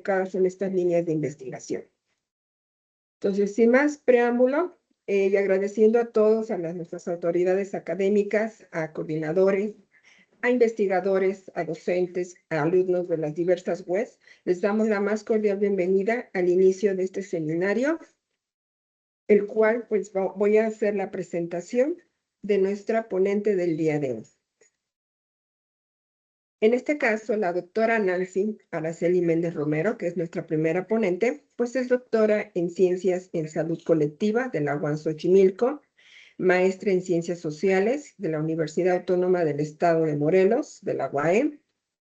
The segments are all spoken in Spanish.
enfocadas en estas líneas de investigación. Entonces, sin más preámbulo, y agradeciendo a todos, a nuestras autoridades académicas, a coordinadores, a investigadores, a docentes, a alumnos de las diversas webs, les damos la más cordial bienvenida al inicio de este seminario, el cual pues voy a hacer la presentación de nuestra ponente del día de hoy. En este caso, la doctora Nancy Araceli Méndez Romero, que es nuestra primera ponente, pues es doctora en Ciencias en Salud Colectiva de la UAM Xochimilco, maestra en Ciencias Sociales de la Universidad Autónoma del Estado de Morelos, de la UAM,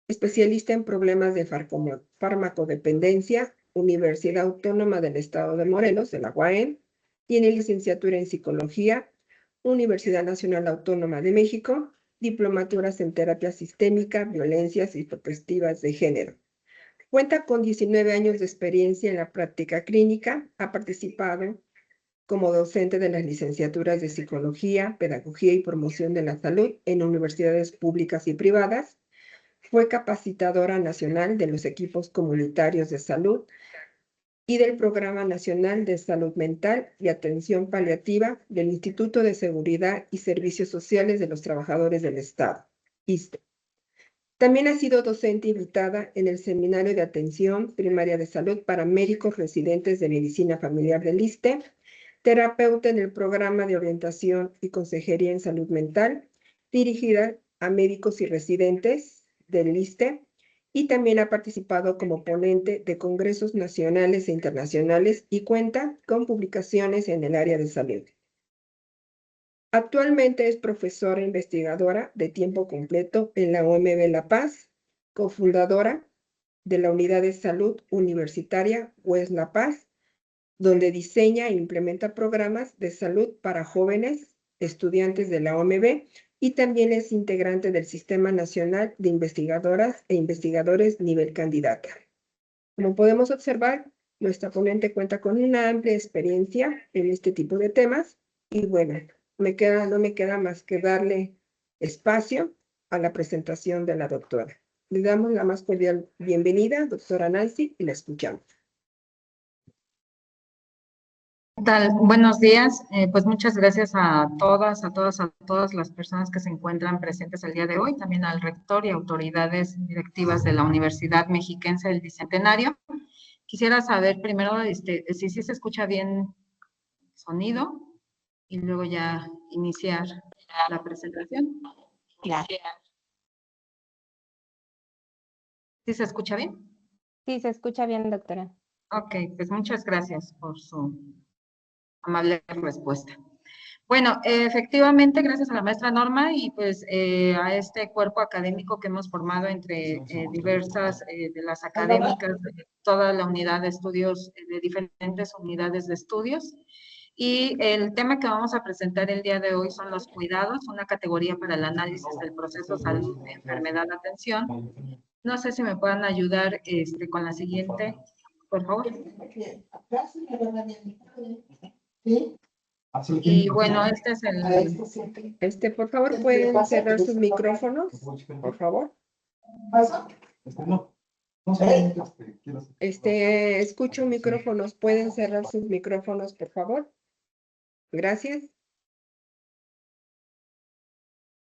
especialista en problemas de farmacodependencia, Universidad Autónoma del Estado de Morelos, de la UAM, tiene licenciatura en Psicología, Universidad Nacional Autónoma de México, diplomaturas en terapia sistémica, violencias y perspectivas de género. Cuenta con 19 años de experiencia en la práctica clínica, ha participado como docente de las licenciaturas de Psicología, Pedagogía y Promoción de la Salud en universidades públicas y privadas. Fue capacitadora nacional de los equipos comunitarios de salud y del Programa Nacional de Salud Mental y Atención Paliativa del Instituto de Seguridad y Servicios Sociales de los Trabajadores del Estado, ISSSTE. También ha sido docente invitada en el Seminario de Atención Primaria de Salud para médicos residentes de Medicina Familiar del ISSSTE, terapeuta en el Programa de Orientación y Consejería en Salud Mental, dirigida a médicos y residentes del ISSSTE, y también ha participado como ponente de congresos nacionales e internacionales y cuenta con publicaciones en el área de salud. Actualmente es profesora e investigadora de tiempo completo en la OMB La Paz, cofundadora de la Unidad de Salud Universitaria UES La Paz, donde diseña e implementa programas de salud para jóvenes, estudiantes de la OMB, y también es integrante del Sistema Nacional de Investigadoras e Investigadores nivel candidata. Como podemos observar, nuestra ponente cuenta con una amplia experiencia en este tipo de temas, y bueno, no me queda más que darle espacio a la presentación de la doctora. Le damos la más cordial bienvenida, doctora Nancy, y la escuchamos. ¿Qué tal? Buenos días. Pues muchas gracias a todas las personas que se encuentran presentes el día de hoy, también al rector y autoridades directivas de la Universidad Mexiquense del Bicentenario. Quisiera saber primero si se escucha bien el sonido y luego ya iniciar la presentación. Claro. ¿Sí se escucha bien? Sí, se escucha bien, doctora. Ok, pues muchas gracias por su amable respuesta. Bueno, efectivamente, gracias a la maestra Norma y pues a este cuerpo académico que hemos formado entre diversas de las académicas de toda la unidad de estudios, de diferentes unidades de estudios. Y el tema que vamos a presentar el día de hoy son los cuidados, una categoría para el análisis del proceso salud, enfermedad, atención. No sé si me puedan ayudar con la siguiente, por favor. Y bueno, este es el... Por favor, ¿pueden cerrar sus micrófonos? Por favor. Escucho micrófonos. ¿Pueden cerrar sus micrófonos, por favor? Gracias.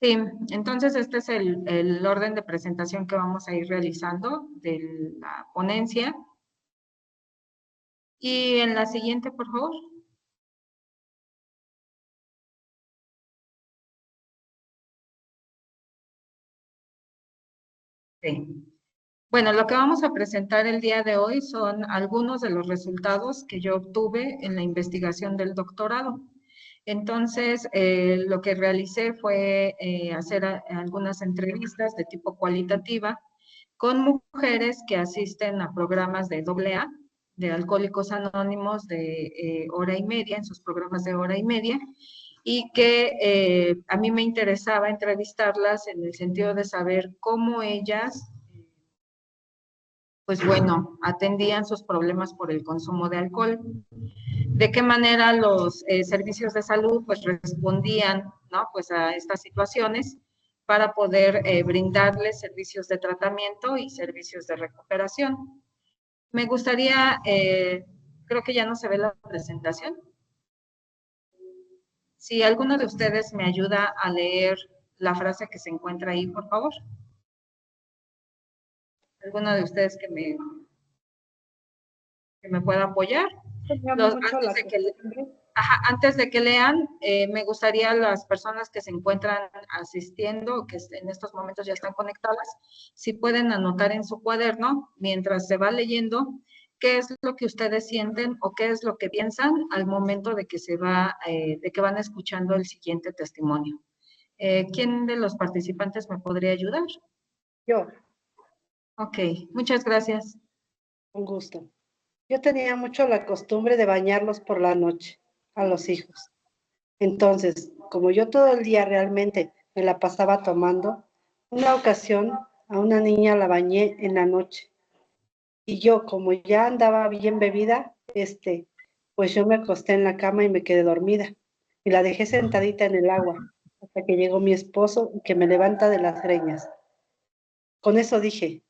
Sí, entonces este es el orden de presentación que vamos a ir realizando de la ponencia. Y en la siguiente, por favor. Sí. Bueno, lo que vamos a presentar el día de hoy son algunos de los resultados que yo obtuve en la investigación del doctorado. Entonces, lo que realicé fue hacer algunas entrevistas de tipo cualitativa con mujeres que asisten a programas de AA, de Alcohólicos Anónimos, de hora y media, en sus programas de hora y media, y que a mí me interesaba entrevistarlas en el sentido de saber cómo ellas, pues bueno, atendían sus problemas por el consumo de alcohol, de qué manera los servicios de salud pues respondían, ¿no? Pues a estas situaciones para poder brindarles servicios de tratamiento y servicios de recuperación. Me gustaría, creo que ya no se ve la presentación. Si alguno de ustedes me ayuda a leer la frase que se encuentra ahí, por favor. ¿Alguno de ustedes que me pueda apoyar? Antes de que lean, me gustaría las personas que se encuentran asistiendo, que en estos momentos ya están conectadas, si pueden anotar en su cuaderno, mientras se va leyendo, qué es lo que ustedes sienten o qué es lo que piensan al momento de que de que van escuchando el siguiente testimonio. ¿Quién de los participantes me podría ayudar? Yo, Ok, muchas gracias. con gusto. Yo tenía mucho la costumbre de bañarlos por la noche a los hijos. Entonces, como yo todo el día realmente me la pasaba tomando, una ocasión a una niña la bañé en la noche. Y yo, como ya andaba bien bebida, pues yo me acosté en la cama y me quedé dormida. Y la dejé sentadita en el agua hasta que llegó mi esposo y que me levanta de las greñas. Con eso dije,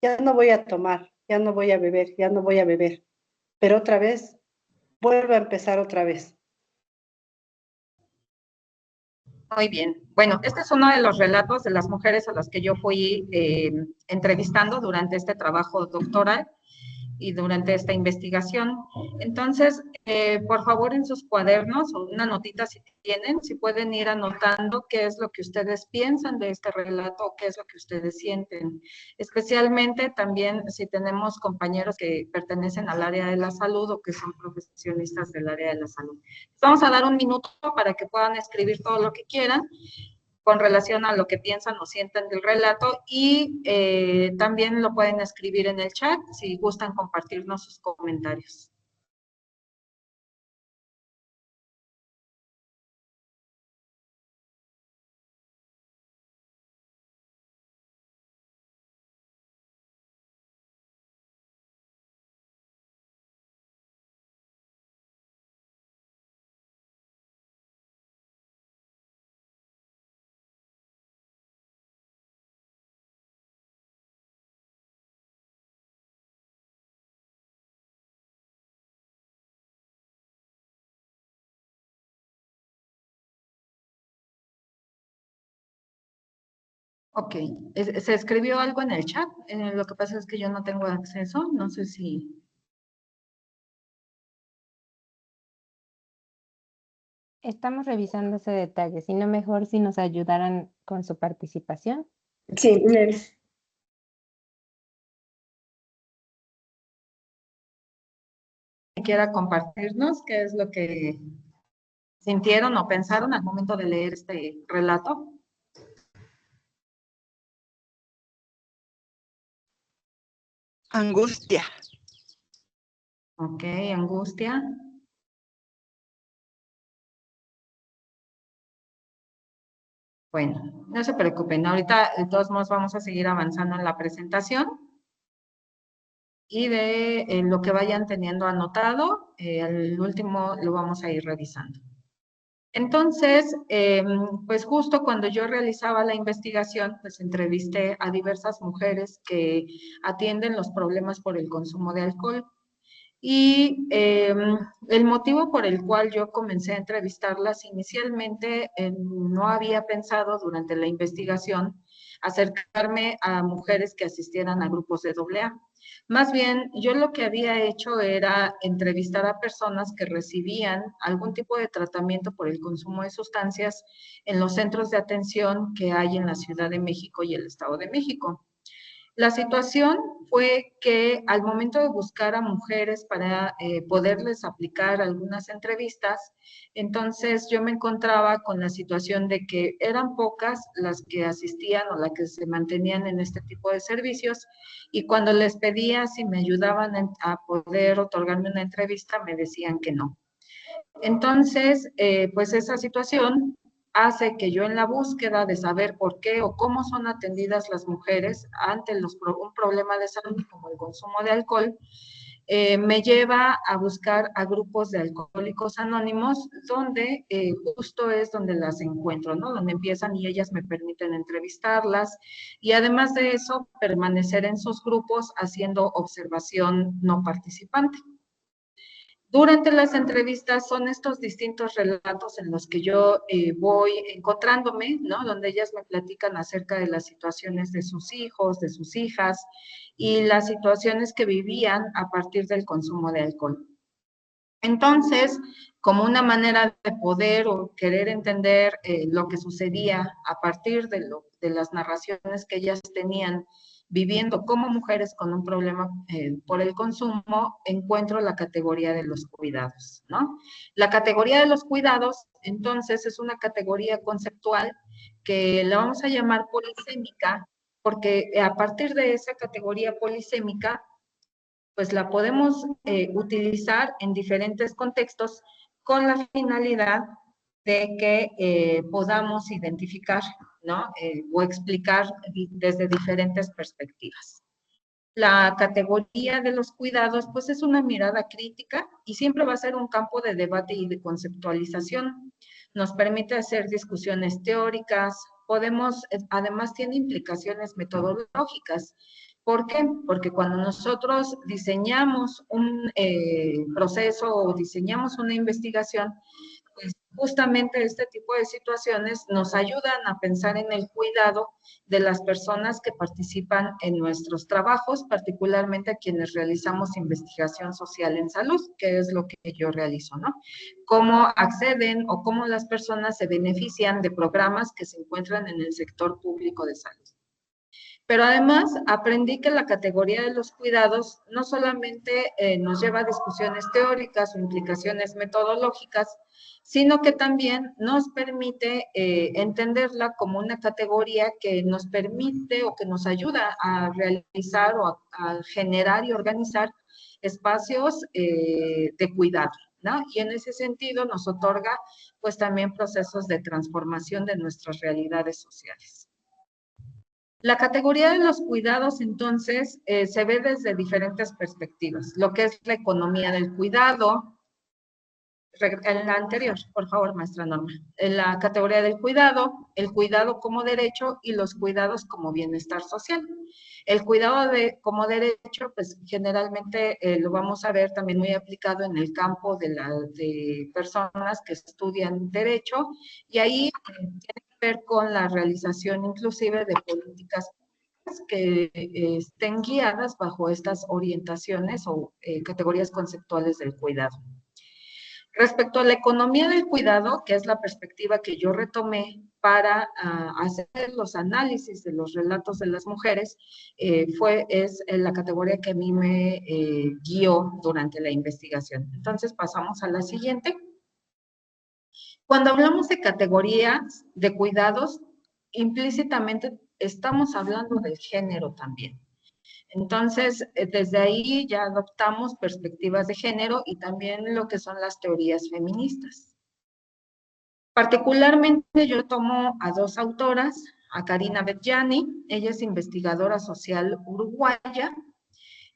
ya no voy a tomar, ya no voy a beber, ya no voy a beber. Pero otra vez, vuelvo a empezar otra vez. Muy bien. Bueno, este es uno de los relatos de las mujeres a las que yo fui entrevistando durante este trabajo doctoral y durante esta investigación. Entonces, por favor, en sus cuadernos o una notita si tienen, si pueden ir anotando qué es lo que ustedes piensan de este relato o qué es lo que ustedes sienten. Especialmente también si tenemos compañeros que pertenecen al área de la salud o que son profesionistas del área de la salud. Vamos a dar un minuto para que puedan escribir todo lo que quieran con relación a lo que piensan o sienten del relato y también lo pueden escribir en el chat si gustan compartirnos sus comentarios. Ok, ¿se escribió algo en el chat? Lo que pasa es que yo no tengo acceso, no sé si... Estamos revisando ese detalle, si no mejor si nos ayudaran con su participación. Sí, Quiera compartirnos qué es lo que sintieron o pensaron al momento de leer este relato. Angustia. Ok, angustia. Bueno, no se preocupen, ahorita de todos modos vamos a seguir avanzando en la presentación y de lo que vayan teniendo anotado, al último lo vamos a ir revisando. Entonces, pues justo cuando yo realizaba la investigación, pues entrevisté a diversas mujeres que atienden los problemas por el consumo de alcohol. Y el motivo por el cual yo comencé a entrevistarlas inicialmente, no había pensado durante la investigación acercarme a mujeres que asistieran a grupos de AA. Más bien, yo lo que había hecho era entrevistar a personas que recibían algún tipo de tratamiento por el consumo de sustancias en los centros de atención que hay en la Ciudad de México y el Estado de México. La situación fue que al momento de buscar a mujeres para poderles aplicar algunas entrevistas, entonces yo me encontraba con la situación de que eran pocas las que asistían o las que se mantenían en este tipo de servicios y cuando les pedía si me ayudaban a poder otorgarme una entrevista, me decían que no. Entonces, pues esa situación hace que yo en la búsqueda de saber por qué o cómo son atendidas las mujeres ante un problema de salud como el consumo de alcohol, me lleva a buscar a grupos de alcohólicos anónimos, donde justo es donde las encuentro, ¿no? Donde empiezan y ellas me permiten entrevistarlas, y además de eso, permanecer en sus grupos haciendo observación no participante. Durante las entrevistas son estos distintos relatos en los que yo voy encontrándome, ¿no? Donde ellas me platican acerca de las situaciones de sus hijos, de sus hijas, y las situaciones que vivían a partir del consumo de alcohol. Entonces, como una manera de poder o querer entender lo que sucedía a partir de las narraciones que ellas tenían viviendo como mujeres con un problema por el consumo, encuentro la categoría de los cuidados, ¿no? La categoría de los cuidados, entonces, es una categoría conceptual que la vamos a llamar polisémica, porque a partir de esa categoría polisémica, pues la podemos utilizar en diferentes contextos con la finalidad de que podamos identificar, ¿no? O explicar desde diferentes perspectivas. La categoría de los cuidados, pues es una mirada crítica y siempre va a ser un campo de debate y de conceptualización. Nos permite hacer discusiones teóricas, además tiene implicaciones metodológicas. ¿Por qué? Porque cuando nosotros diseñamos un proceso o diseñamos una investigación, pues justamente este tipo de situaciones nos ayudan a pensar en el cuidado de las personas que participan en nuestros trabajos, particularmente a quienes realizamos investigación social en salud, que es lo que yo realizo, ¿no? Cómo acceden o cómo las personas se benefician de programas que se encuentran en el sector público de salud. Pero además aprendí que la categoría de los cuidados no solamente nos lleva a discusiones teóricas o implicaciones metodológicas, sino que también nos permite entenderla como una categoría que nos permite o que nos ayuda a realizar o a generar y organizar espacios de cuidado, ¿no? Y en ese sentido nos otorga pues también procesos de transformación de nuestras realidades sociales. La categoría de los cuidados, entonces, se ve desde diferentes perspectivas. Lo que es la economía del cuidado, en la anterior, por favor, maestra Norma. En la categoría del cuidado, el cuidado como derecho y los cuidados como bienestar social. El cuidado como derecho, pues generalmente lo vamos a ver también muy aplicado en el campo de personas que estudian derecho, y ahí tiene que ver con la realización inclusive de políticas que estén guiadas bajo estas orientaciones o categorías conceptuales del cuidado. Respecto a la economía del cuidado, que es la perspectiva que yo retomé para hacer los análisis de los relatos de las mujeres, es la categoría que a mí me guió durante la investigación. Entonces pasamos a la siguiente. Cuando hablamos de categorías de cuidados, implícitamente estamos hablando del género también. Entonces, desde ahí ya adoptamos perspectivas de género y también lo que son las teorías feministas. Particularmente yo tomo a dos autoras, a Karina Bedjani, ella es investigadora social uruguaya,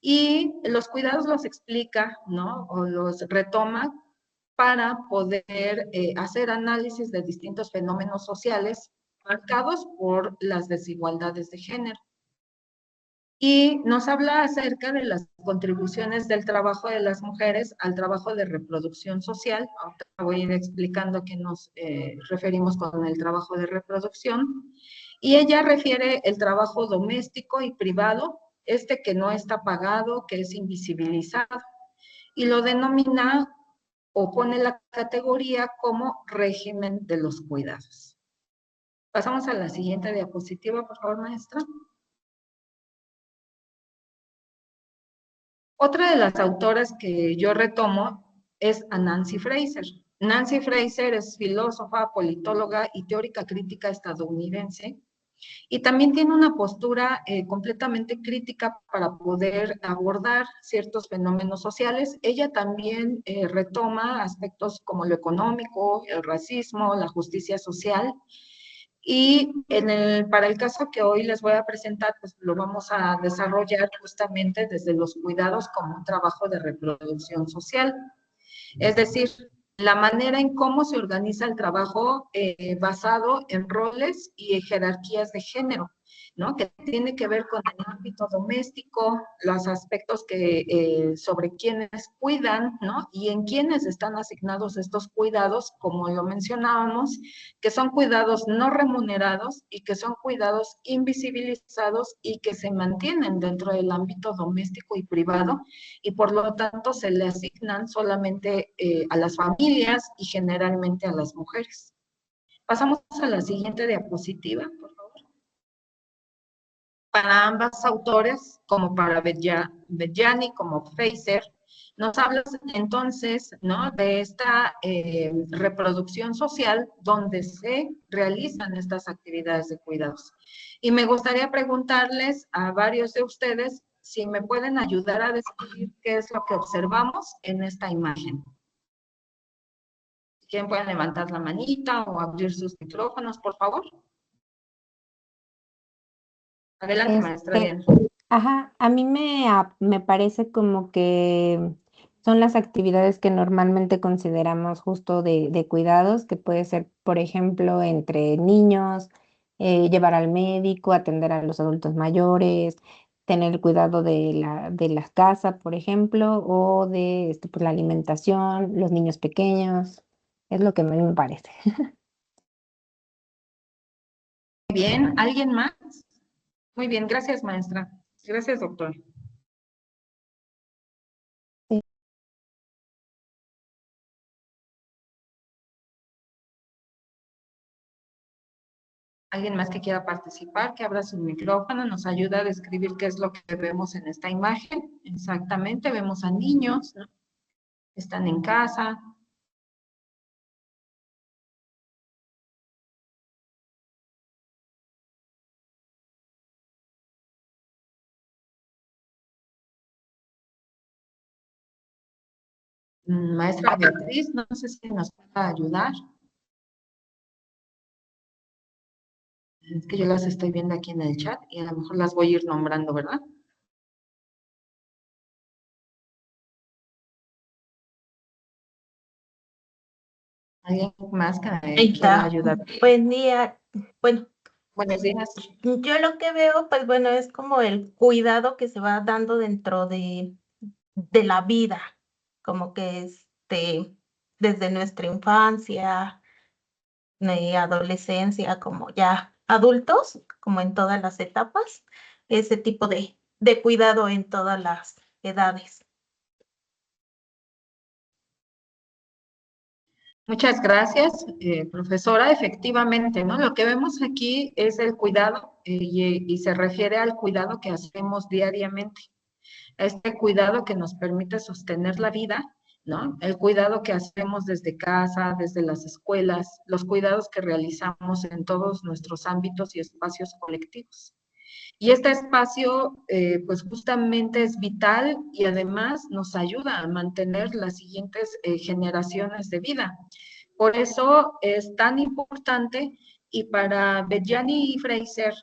y los cuidados los explica, ¿no? O los retoma para poder hacer análisis de distintos fenómenos sociales marcados por las desigualdades de género. Y nos habla acerca de las contribuciones del trabajo de las mujeres al trabajo de reproducción social. Ahora voy a ir explicando a qué nos referimos con el trabajo de reproducción. Y ella refiere el trabajo doméstico y privado, que no está pagado, que es invisibilizado, y lo denomina o pone la categoría como régimen de los cuidados. Pasamos a la siguiente diapositiva, por favor, maestra. Otra de las autoras que yo retomo es a Nancy Fraser. Nancy Fraser es filósofa, politóloga y teórica crítica estadounidense, y también tiene una postura completamente crítica para poder abordar ciertos fenómenos sociales. Ella también retoma aspectos como lo económico, el racismo, la justicia social, Y para el caso que hoy les voy a presentar, pues lo vamos a desarrollar justamente desde los cuidados como un trabajo de reproducción social. Es decir, la manera en cómo se organiza el trabajo basado en roles y jerarquías de género, ¿no? Que tiene que ver con el ámbito doméstico, los aspectos sobre quienes cuidan, ¿no? Y en quiénes están asignados estos cuidados, como lo mencionábamos, que son cuidados no remunerados y que son cuidados invisibilizados y que se mantienen dentro del ámbito doméstico y privado, y por lo tanto se le asignan solamente a las familias y generalmente a las mujeres. Pasamos a la siguiente diapositiva, por favor. Para ambas autores, como para Bedjani, como Fraser, nos habla entonces, ¿no?, de esta reproducción social donde se realizan estas actividades de cuidados. Y me gustaría preguntarles a varios de ustedes si me pueden ayudar a describir qué es lo que observamos en esta imagen. ¿Quién puede levantar la manita o abrir sus micrófonos, por favor? Adelante, maestra Diana. Ajá, a mí me parece como que son las actividades que normalmente consideramos justo de cuidados, que puede ser, por ejemplo, entre niños, llevar al médico, atender a los adultos mayores, tener el cuidado de la casa, por ejemplo, o de pues, la alimentación, los niños pequeños. Es lo que a mí me parece. Bien, ¿alguien más? Muy bien, gracias, maestra. Gracias, doctor. Sí. ¿Alguien más que quiera participar, que abra su micrófono, nos ayuda a describir qué es lo que vemos en esta imagen? Exactamente, vemos a niños, ¿no?, que están en casa. Maestra Beatriz, no sé si nos puede ayudar. Es que yo las estoy viendo aquí en el chat y a lo mejor las voy a ir nombrando, ¿verdad? ¿Alguien más que me quiera ayudar? Buen día. Bueno, Buenos días. yo lo que veo, pues bueno, es como el cuidado que se va dando dentro de la vida, como que desde nuestra infancia, adolescencia, como ya adultos, como en todas las etapas, ese tipo de cuidado en todas las edades. Muchas gracias, profesora. Efectivamente, ¿no? Lo que vemos aquí es el cuidado y se refiere al cuidado que hacemos diariamente. Este cuidado que nos permite sostener la vida, ¿no? El cuidado que hacemos desde casa, desde las escuelas, los cuidados que realizamos en todos nuestros ámbitos y espacios colectivos. Y este espacio, pues justamente es vital y además nos ayuda a mantener las siguientes generaciones de vida. Por eso es tan importante, y para Bedjani y Fraser,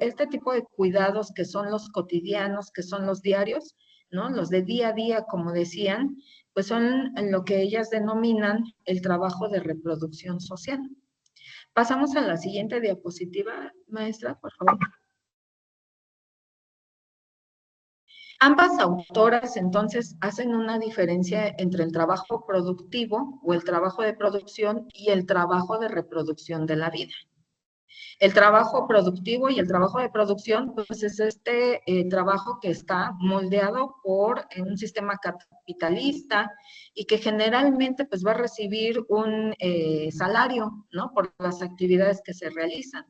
este tipo de cuidados que son los cotidianos, que son los diarios, ¿no?, los de día a día, como decían, pues son lo que ellas denominan el trabajo de reproducción social. Pasamos a la siguiente diapositiva, maestra, por favor. Ambas autoras entonces hacen una diferencia entre el trabajo productivo o el trabajo de producción y el trabajo de reproducción de la vida. El trabajo productivo y el trabajo de producción, pues es este trabajo que está moldeado por un sistema capitalista y que generalmente pues va a recibir un salario, ¿no?, por las actividades que se realizan.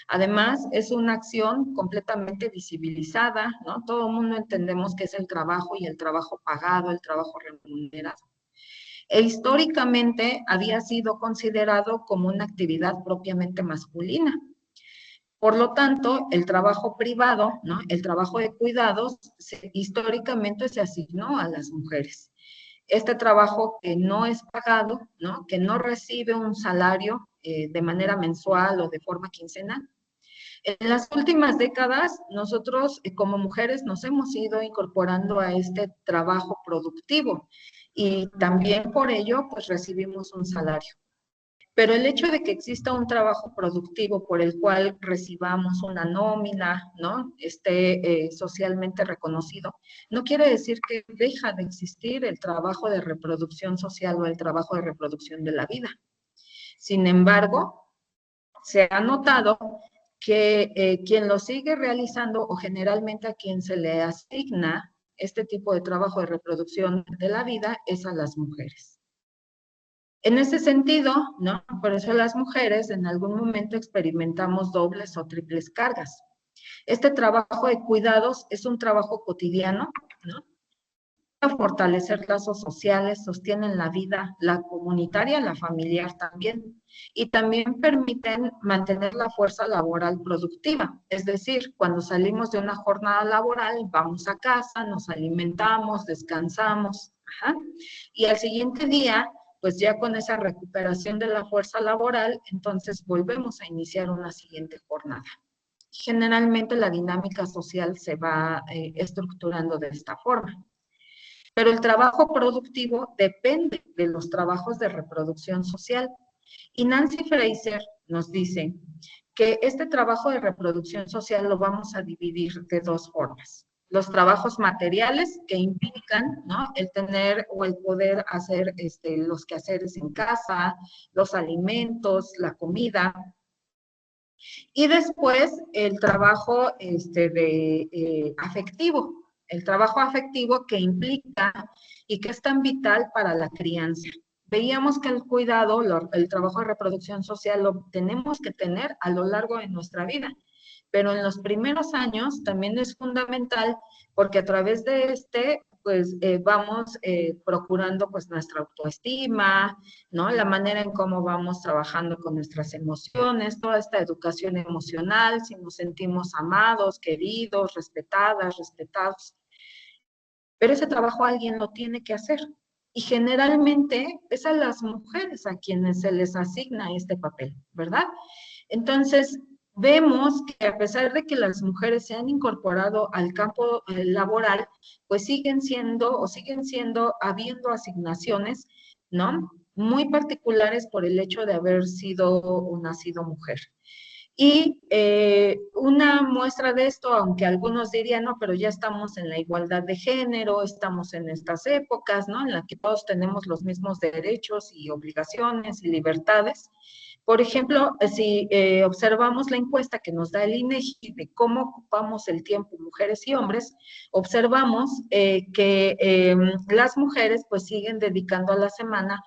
Además, es una acción completamente visibilizada, ¿no? Todo el mundo entendemos que es el trabajo y el trabajo pagado, el trabajo remunerado. E históricamente había sido considerado como una actividad propiamente masculina. Por lo tanto, el trabajo privado, ¿no?, el trabajo de cuidados, históricamente se asignó a las mujeres. este trabajo que no es pagado, ¿no? Que no recibe un salario de manera mensual o de forma quincenal. En las últimas décadas, nosotros como mujeres nos hemos ido incorporando a este trabajo productivo y también por ello, pues recibimos un salario. Pero el hecho de que exista un trabajo productivo por el cual recibamos una nómina, ¿no? Esté socialmente reconocido, no quiere decir que deja de existir el trabajo de reproducción social o el trabajo de reproducción de la vida. Sin embargo, se ha notado que quien lo sigue realizando o generalmente a quien se le asigna este tipo de trabajo de reproducción de la vida es a las mujeres. En ese sentido, ¿no? Por eso las mujeres en algún momento experimentamos dobles o triples cargas. Este trabajo de cuidados es un trabajo cotidiano, ¿no? Para fortalecer lazos sociales, sostienen la vida, la comunitaria, la familiar también, y también permiten mantener la fuerza laboral productiva. Es decir, cuando salimos de una jornada laboral, vamos a casa, nos alimentamos, descansamos, y al siguiente día, pues ya con esa recuperación de la fuerza laboral, entonces volvemos a iniciar una siguiente jornada. Generalmente la dinámica social se va estructurando de esta forma. Pero el trabajo productivo depende de los trabajos de reproducción social. Y Nancy Fraser nos dice que este trabajo de reproducción social lo vamos a dividir de dos formas. Los trabajos materiales que implican, ¿no? El tener o el poder hacer los quehaceres en casa, los alimentos, la comida. Y después el trabajo afectivo, el trabajo afectivo que implica y que es tan vital para la crianza. Veíamos que el cuidado, el trabajo de reproducción social lo tenemos que tener a lo largo de nuestra vida, pero en los primeros años también es fundamental porque a través de pues vamos procurando pues nuestra autoestima, ¿no? La manera en cómo vamos trabajando con nuestras emociones, toda esta educación emocional, si nos sentimos amados, queridos, respetadas, respetados. Pero ese trabajo alguien lo tiene que hacer. Y generalmente es a las mujeres a quienes se les asigna este papel, ¿verdad? Entonces, vemos que a pesar de que las mujeres se han incorporado al campo laboral, pues siguen siendo habiendo asignaciones, ¿no? Muy particulares por el hecho de haber sido o nacido mujer. Y una muestra de esto, aunque algunos dirían, no, pero ya estamos en la igualdad de género, estamos en estas épocas, ¿no? En las que todos tenemos los mismos derechos y obligaciones y libertades. Por ejemplo, si observamos la encuesta que nos da el INEGI de cómo ocupamos el tiempo mujeres y hombres, observamos que las mujeres pues siguen dedicando a la semana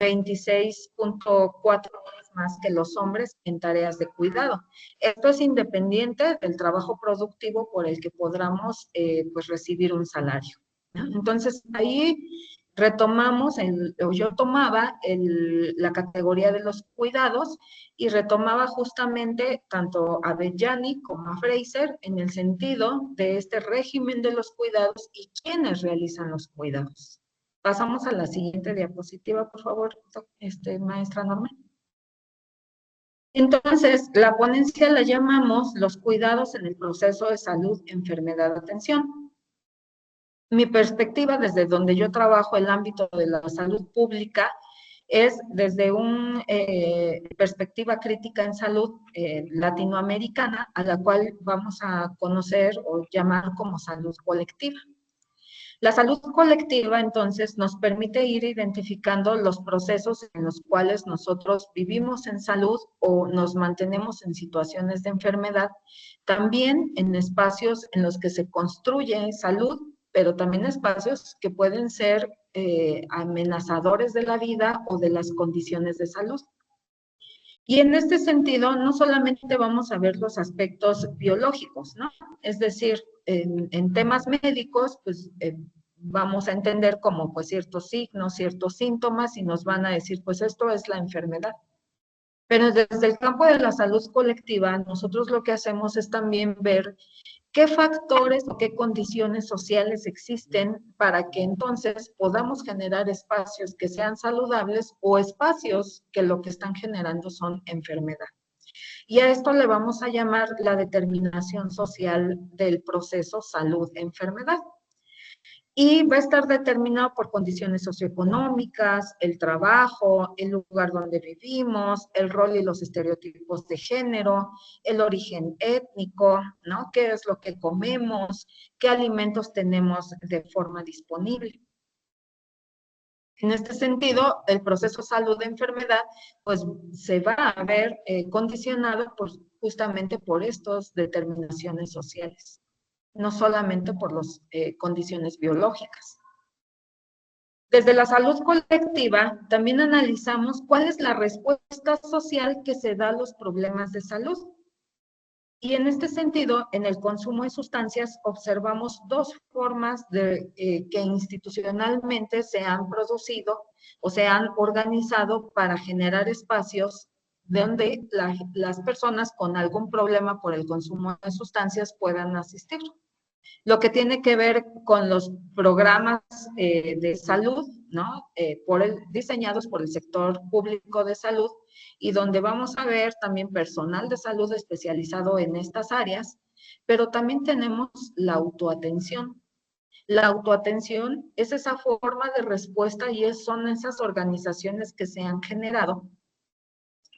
26.4 horas más que los hombres en tareas de cuidado. Esto es independiente del trabajo productivo por el que podamos pues recibir un salario, ¿no? Entonces, ahí retomamos, yo tomaba la categoría de los cuidados y retomaba justamente tanto a Bellani como a Fraser en el sentido de este régimen de los cuidados y quiénes realizan los cuidados. Pasamos a la siguiente diapositiva, por favor, maestra Norma. Entonces, la ponencia la llamamos los cuidados en el proceso de salud, enfermedad, atención. Mi perspectiva desde donde yo trabajo el ámbito de la salud pública es desde una perspectiva crítica en salud latinoamericana, a la cual vamos a conocer o llamar como salud colectiva. La salud colectiva, entonces, nos permite ir identificando los procesos en los cuales nosotros vivimos en salud o nos mantenemos en situaciones de enfermedad, también en espacios en los que se construye salud, pero también espacios que pueden ser amenazadores de la vida o de las condiciones de salud. Y en este sentido, no solamente vamos a ver los aspectos biológicos, ¿no? Es decir, en temas médicos, pues vamos a entender como pues ciertos signos, ciertos síntomas y nos van a decir, pues esto es la enfermedad. Pero desde el campo de la salud colectiva, nosotros lo que hacemos es también ver ¿Qué factores o qué condiciones sociales existen para que entonces podamos generar espacios que sean saludables o espacios que lo que están generando son enfermedad? Y a esto le vamos a llamar la determinación social del proceso salud-enfermedad. Y va a estar determinado por condiciones socioeconómicas, el trabajo, el lugar donde vivimos, el rol y los estereotipos de género, el origen étnico, ¿no? ¿Qué es lo que comemos? ¿Qué alimentos tenemos de forma disponible? En este sentido, el proceso salud-enfermedad, pues se va a ver condicionado justamente por estas determinaciones sociales, no solamente por las condiciones biológicas. Desde la salud colectiva, también analizamos cuál es la respuesta social que se da a los problemas de salud. Y en este sentido, en el consumo de sustancias, observamos dos formas de que institucionalmente se han producido o se han organizado para generar espacios donde las personas con algún problema por el consumo de sustancias puedan asistir. Lo que tiene que ver con los programas de salud, ¿no? Diseñados por el sector público de salud, y donde vamos a ver también personal de salud especializado en estas áreas, pero también tenemos la autoatención. La autoatención es esa forma de respuesta y son esas organizaciones que se han generado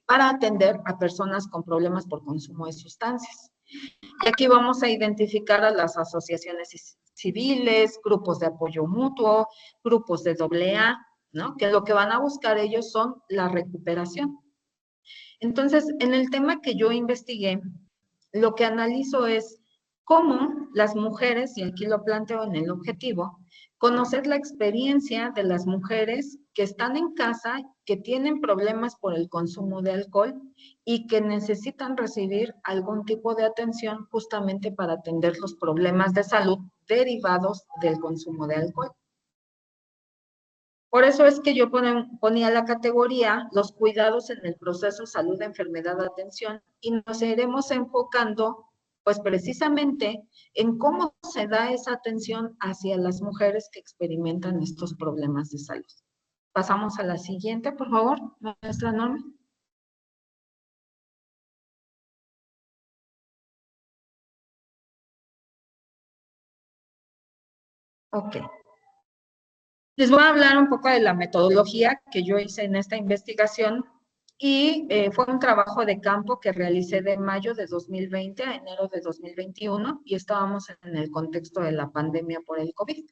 para atender a personas con problemas por consumo de sustancias. Y aquí vamos a identificar a las asociaciones civiles, grupos de apoyo mutuo, grupos de AA, ¿no? Que lo que van a buscar ellos son la recuperación. Entonces, en el tema que yo investigué, lo que analizo es cómo las mujeres, y aquí lo planteo en el objetivo, conocer la experiencia de las mujeres que están en casa, que tienen problemas por el consumo de alcohol y que necesitan recibir algún tipo de atención justamente para atender los problemas de salud derivados del consumo de alcohol. Por eso es que yo ponía la categoría los cuidados en el proceso salud, enfermedad, atención, y nos iremos enfocando pues precisamente en cómo se da esa atención hacia las mujeres que experimentan estos problemas de salud. Pasamos a la siguiente, por favor, maestra Norma. Ok. Les voy a hablar un poco de la metodología que yo hice en esta investigación y fue un trabajo de campo que realicé de mayo de 2020 a enero de 2021 y estábamos en el contexto de la pandemia por el COVID.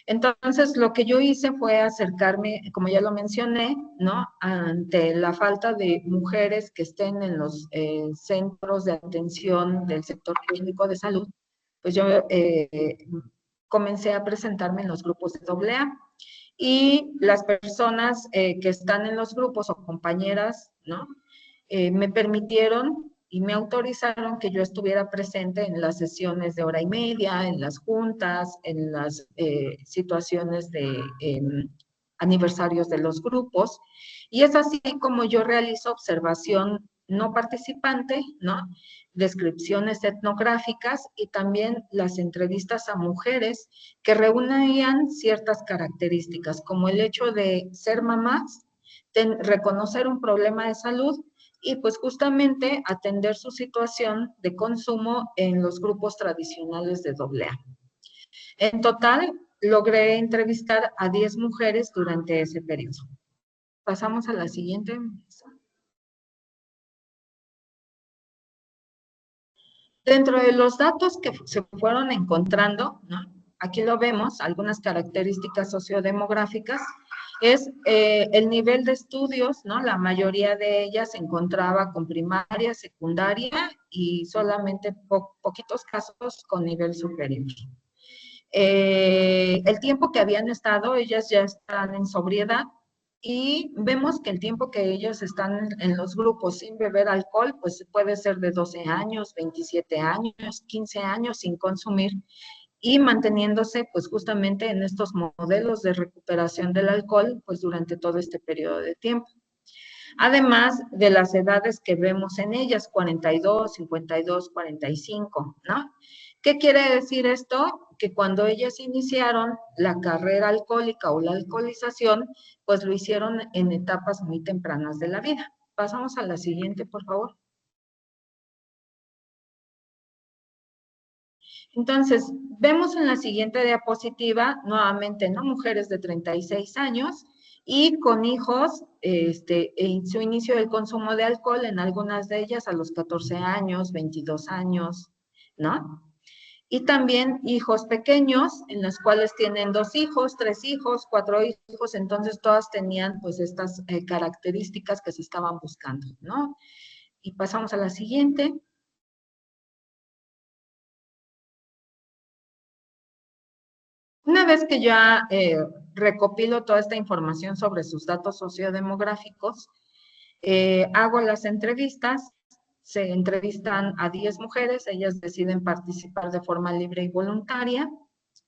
Entonces, lo que yo hice fue acercarme, como ya lo mencioné, ¿no? Ante la falta de mujeres que estén en los centros de atención del sector público de salud, pues yo comencé a presentarme en los grupos de AA. Y las personas que están en los grupos o compañeras, ¿no? Me permitieron y me autorizaron que yo estuviera presente en las sesiones de hora y media, en las juntas, en las situaciones de aniversarios de los grupos. Y es así como yo realizo observación no participante, ¿no? Descripciones etnográficas y también las entrevistas a mujeres que reunían ciertas características, como el hecho de ser mamás, reconocer un problema de salud y pues justamente atender su situación de consumo en los grupos tradicionales de AA. En total, logré entrevistar a 10 mujeres durante ese periodo. Pasamos a la siguiente. Dentro de los datos que se fueron encontrando, ¿no? Aquí lo vemos, algunas características sociodemográficas, es el nivel de estudios, ¿no? La mayoría de ellas se encontraba con primaria, secundaria y solamente poquitos casos con nivel superior. El tiempo que habían estado, ellas ya están en sobriedad, y vemos que el tiempo que ellos están en los grupos sin beber alcohol, pues puede ser de 12 años, 27 años, 15 años sin consumir y manteniéndose pues justamente en estos modelos de recuperación del alcohol pues durante todo este periodo de tiempo. Además de las edades que vemos en ellas, 42, 52, 45, ¿no? ¿Qué quiere decir esto? Que cuando ellas iniciaron la carrera alcohólica o la alcoholización, pues lo hicieron en etapas muy tempranas de la vida. Pasamos a la siguiente, por favor. Entonces, vemos en la siguiente diapositiva, nuevamente, ¿no? Mujeres de 36 años y con hijos, en su inicio del consumo de alcohol, en algunas de ellas a los 14 años, 22 años, ¿no? Y también hijos pequeños, en los cuales tienen 2 hijos, 3 hijos, 4 hijos, entonces todas tenían pues estas características que se estaban buscando, ¿no? Y pasamos a la siguiente. Una vez que ya recopilo toda esta información sobre sus datos sociodemográficos, hago las entrevistas, se entrevistan a 10 mujeres, ellas deciden participar de forma libre y voluntaria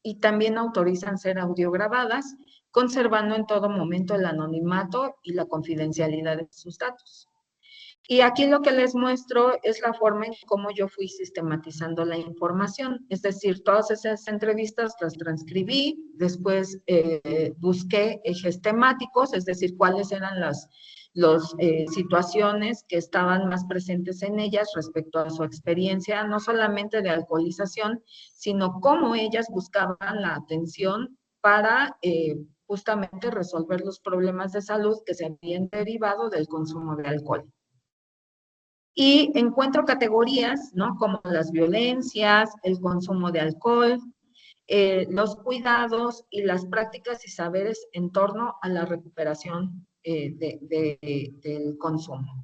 y también autorizan ser audiograbadas, conservando en todo momento el anonimato y la confidencialidad de sus datos. Y aquí lo que les muestro es la forma en cómo yo fui sistematizando la información, es decir, todas esas entrevistas las transcribí, después busqué ejes temáticos, es decir, cuáles eran las situaciones que estaban más presentes en ellas respecto a su experiencia, no solamente de alcoholización, sino cómo ellas buscaban la atención para justamente resolver los problemas de salud que se habían derivado del consumo de alcohol. Y encuentro categorías, ¿no? Como las violencias, el consumo de alcohol, los cuidados y las prácticas y saberes en torno a la recuperación del consumo.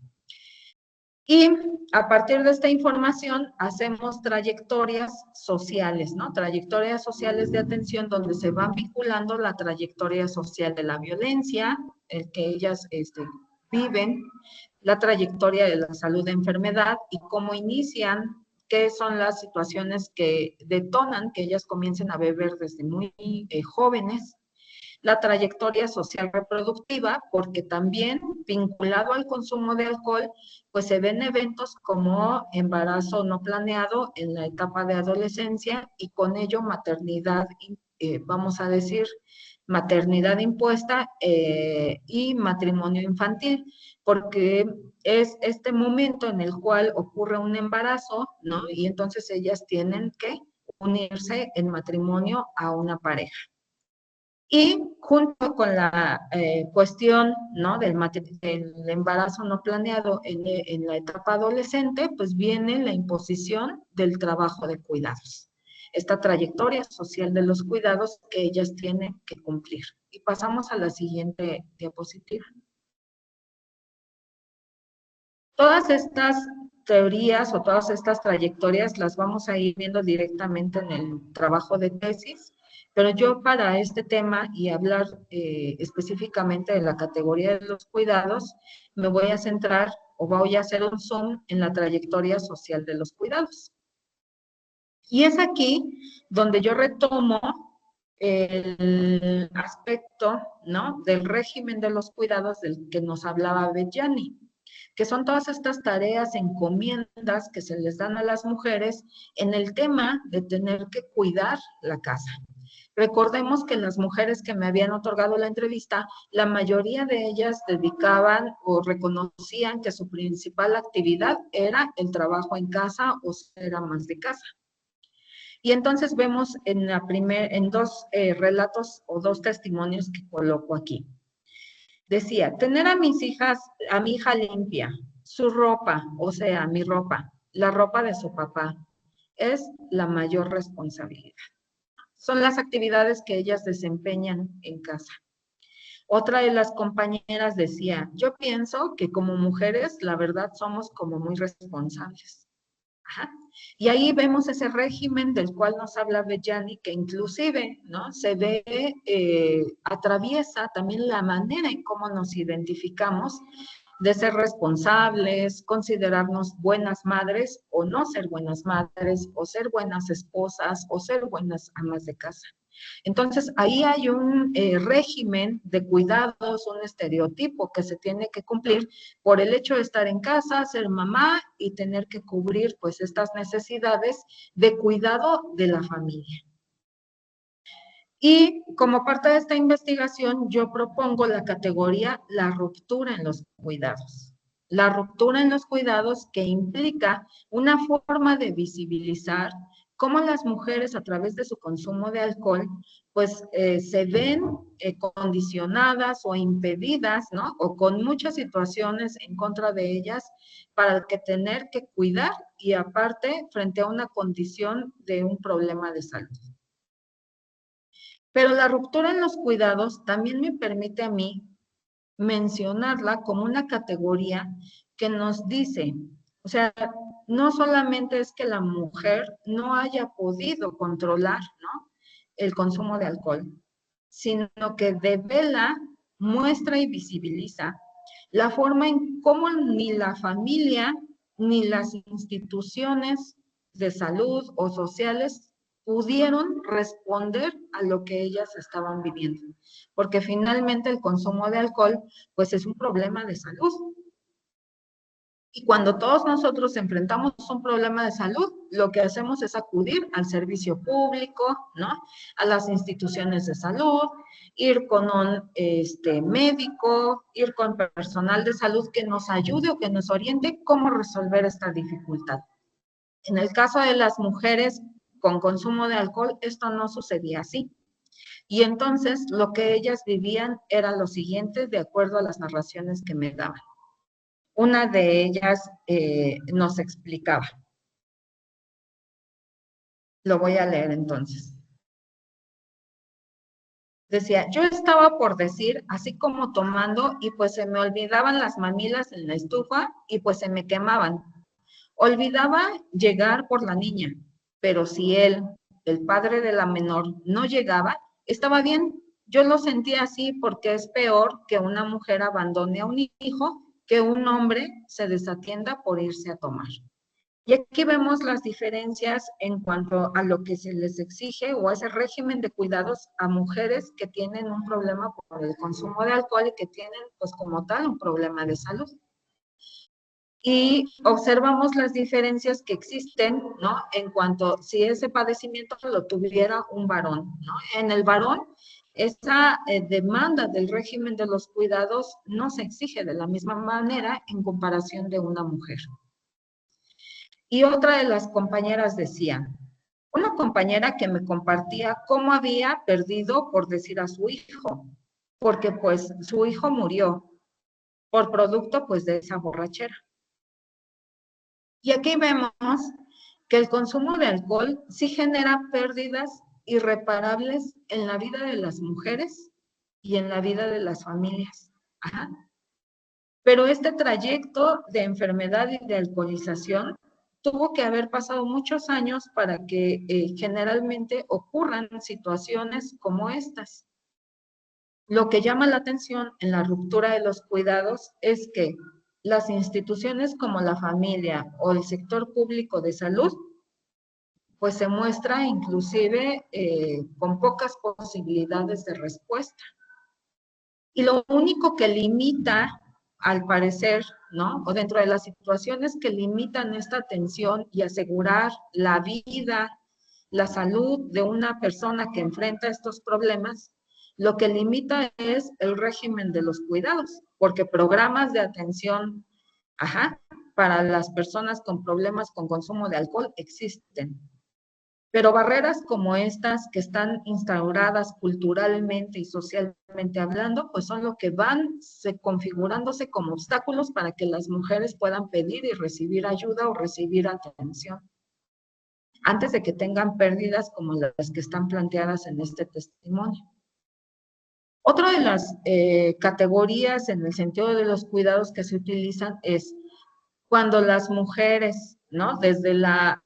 Y a partir de esta información hacemos trayectorias sociales, ¿no? Trayectorias sociales de atención donde se van vinculando la trayectoria social de la violencia, el que ellas viven, la trayectoria de la salud de enfermedad y cómo inician, qué son las situaciones que detonan que ellas comiencen a beber desde muy jóvenes, la trayectoria social reproductiva, porque también vinculado al consumo de alcohol, pues se ven eventos como embarazo no planeado en la etapa de adolescencia y con ello maternidad, vamos a decir, maternidad impuesta y matrimonio infantil, porque es este momento en el cual ocurre un embarazo, ¿no? Y entonces ellas tienen que unirse en matrimonio a una pareja. Y junto con la cuestión, ¿no? del embarazo no planeado en la etapa adolescente, pues viene la imposición del trabajo de cuidados. Esta trayectoria social de los cuidados que ellas tienen que cumplir. Y pasamos a la siguiente diapositiva. Todas estas teorías o todas estas trayectorias las vamos a ir viendo directamente en el trabajo de tesis, pero yo para este tema y hablar específicamente de la categoría de los cuidados, me voy a centrar o voy a hacer un zoom en la trayectoria social de los cuidados. Y es aquí donde yo retomo el aspecto, ¿no? del régimen de los cuidados del que nos hablaba Bejani, que son todas estas tareas, encomiendas que se les dan a las mujeres en el tema de tener que cuidar la casa. Recordemos que las mujeres que me habían otorgado la entrevista, la mayoría de ellas dedicaban o reconocían que su principal actividad era el trabajo en casa o era más de casa. Y entonces vemos en dos relatos o dos testimonios que coloco aquí. Decía, tener a mi hija limpia, su ropa, o sea, mi ropa, la ropa de su papá, es la mayor responsabilidad. Son las actividades que ellas desempeñan en casa. Otra de las compañeras decía, yo pienso que como mujeres, la verdad, somos como muy responsables. Ajá. Y ahí vemos ese régimen del cual nos habla Bejani, que inclusive, ¿no? se ve, atraviesa también la manera en cómo nos identificamos de ser responsables, considerarnos buenas madres o no ser buenas madres, o ser buenas esposas, o ser buenas amas de casa. Entonces, ahí hay un régimen de cuidados, un estereotipo que se tiene que cumplir por el hecho de estar en casa, ser mamá y tener que cubrir pues estas necesidades de cuidado de la familia. Y como parte de esta investigación, yo propongo la categoría la ruptura en los cuidados. La ruptura en los cuidados que implica una forma de visibilizar cómo las mujeres a través de su consumo de alcohol, pues se ven condicionadas o impedidas, ¿no? O con muchas situaciones en contra de ellas para que tener que cuidar y aparte frente a una condición de un problema de salud. Pero la ruptura en los cuidados también me permite a mí mencionarla como una categoría que nos dice, o sea, no solamente es que la mujer no haya podido controlar, ¿no?, el consumo de alcohol, sino que devela, muestra y visibiliza la forma en cómo ni la familia ni las instituciones de salud o sociales pudieron responder a lo que ellas estaban viviendo, porque finalmente el consumo de alcohol pues es un problema de salud. Y cuando todos nosotros enfrentamos un problema de salud, lo que hacemos es acudir al servicio público, ¿no?, a las instituciones de salud, ir con un médico, ir con personal de salud que nos ayude o que nos oriente cómo resolver esta dificultad. En el caso de las mujeres con consumo de alcohol, esto no sucedía así. Y entonces lo que ellas vivían era lo siguiente, de acuerdo a las narraciones que me daban. Una de ellas nos explicaba. Lo voy a leer entonces. Decía, yo estaba por decir, así como tomando, y pues se me olvidaban las mamilas en la estufa y pues se me quemaban. Olvidaba llegar por la niña, pero si él, el padre de la menor, no llegaba, estaba bien. Yo lo sentía así porque es peor que una mujer abandone a un hijo que un hombre se desatienda por irse a tomar. Y aquí vemos las diferencias en cuanto a lo que se les exige o a ese régimen de cuidados a mujeres que tienen un problema por el consumo de alcohol y que tienen, pues como tal, un problema de salud. Y observamos las diferencias que existen, ¿no?, en cuanto si ese padecimiento lo tuviera un varón, ¿no? En el varón, esa demanda del régimen de los cuidados no se exige de la misma manera en comparación de una mujer. Y otra de las compañeras decía, una compañera que me compartía cómo había perdido, por decir, a su hijo, porque pues su hijo murió por producto pues de esa borrachera. Y aquí vemos que el consumo de alcohol sí genera pérdidas irreparables en la vida de las mujeres y en la vida de las familias. Ajá. Pero este trayecto de enfermedad y de alcoholización tuvo que haber pasado muchos años para que generalmente ocurran situaciones como estas. Lo que llama la atención en la ruptura de los cuidados es que las instituciones como la familia o el sector público de salud, pues se muestra inclusive con pocas posibilidades de respuesta. Y lo único que limita, al parecer, ¿no?, o dentro de las situaciones que limitan esta atención y asegurar la vida, la salud de una persona que enfrenta estos problemas, lo que limita es el régimen de los cuidados, porque programas de atención, para las personas con problemas con consumo de alcohol existen. Pero barreras como estas que están instauradas culturalmente y socialmente hablando, pues son lo que van configurándose como obstáculos para que las mujeres puedan pedir y recibir ayuda o recibir atención, antes de que tengan pérdidas como las que están planteadas en este testimonio. Otra de las categorías en el sentido de los cuidados que se utilizan es cuando las mujeres, ¿no?, desde la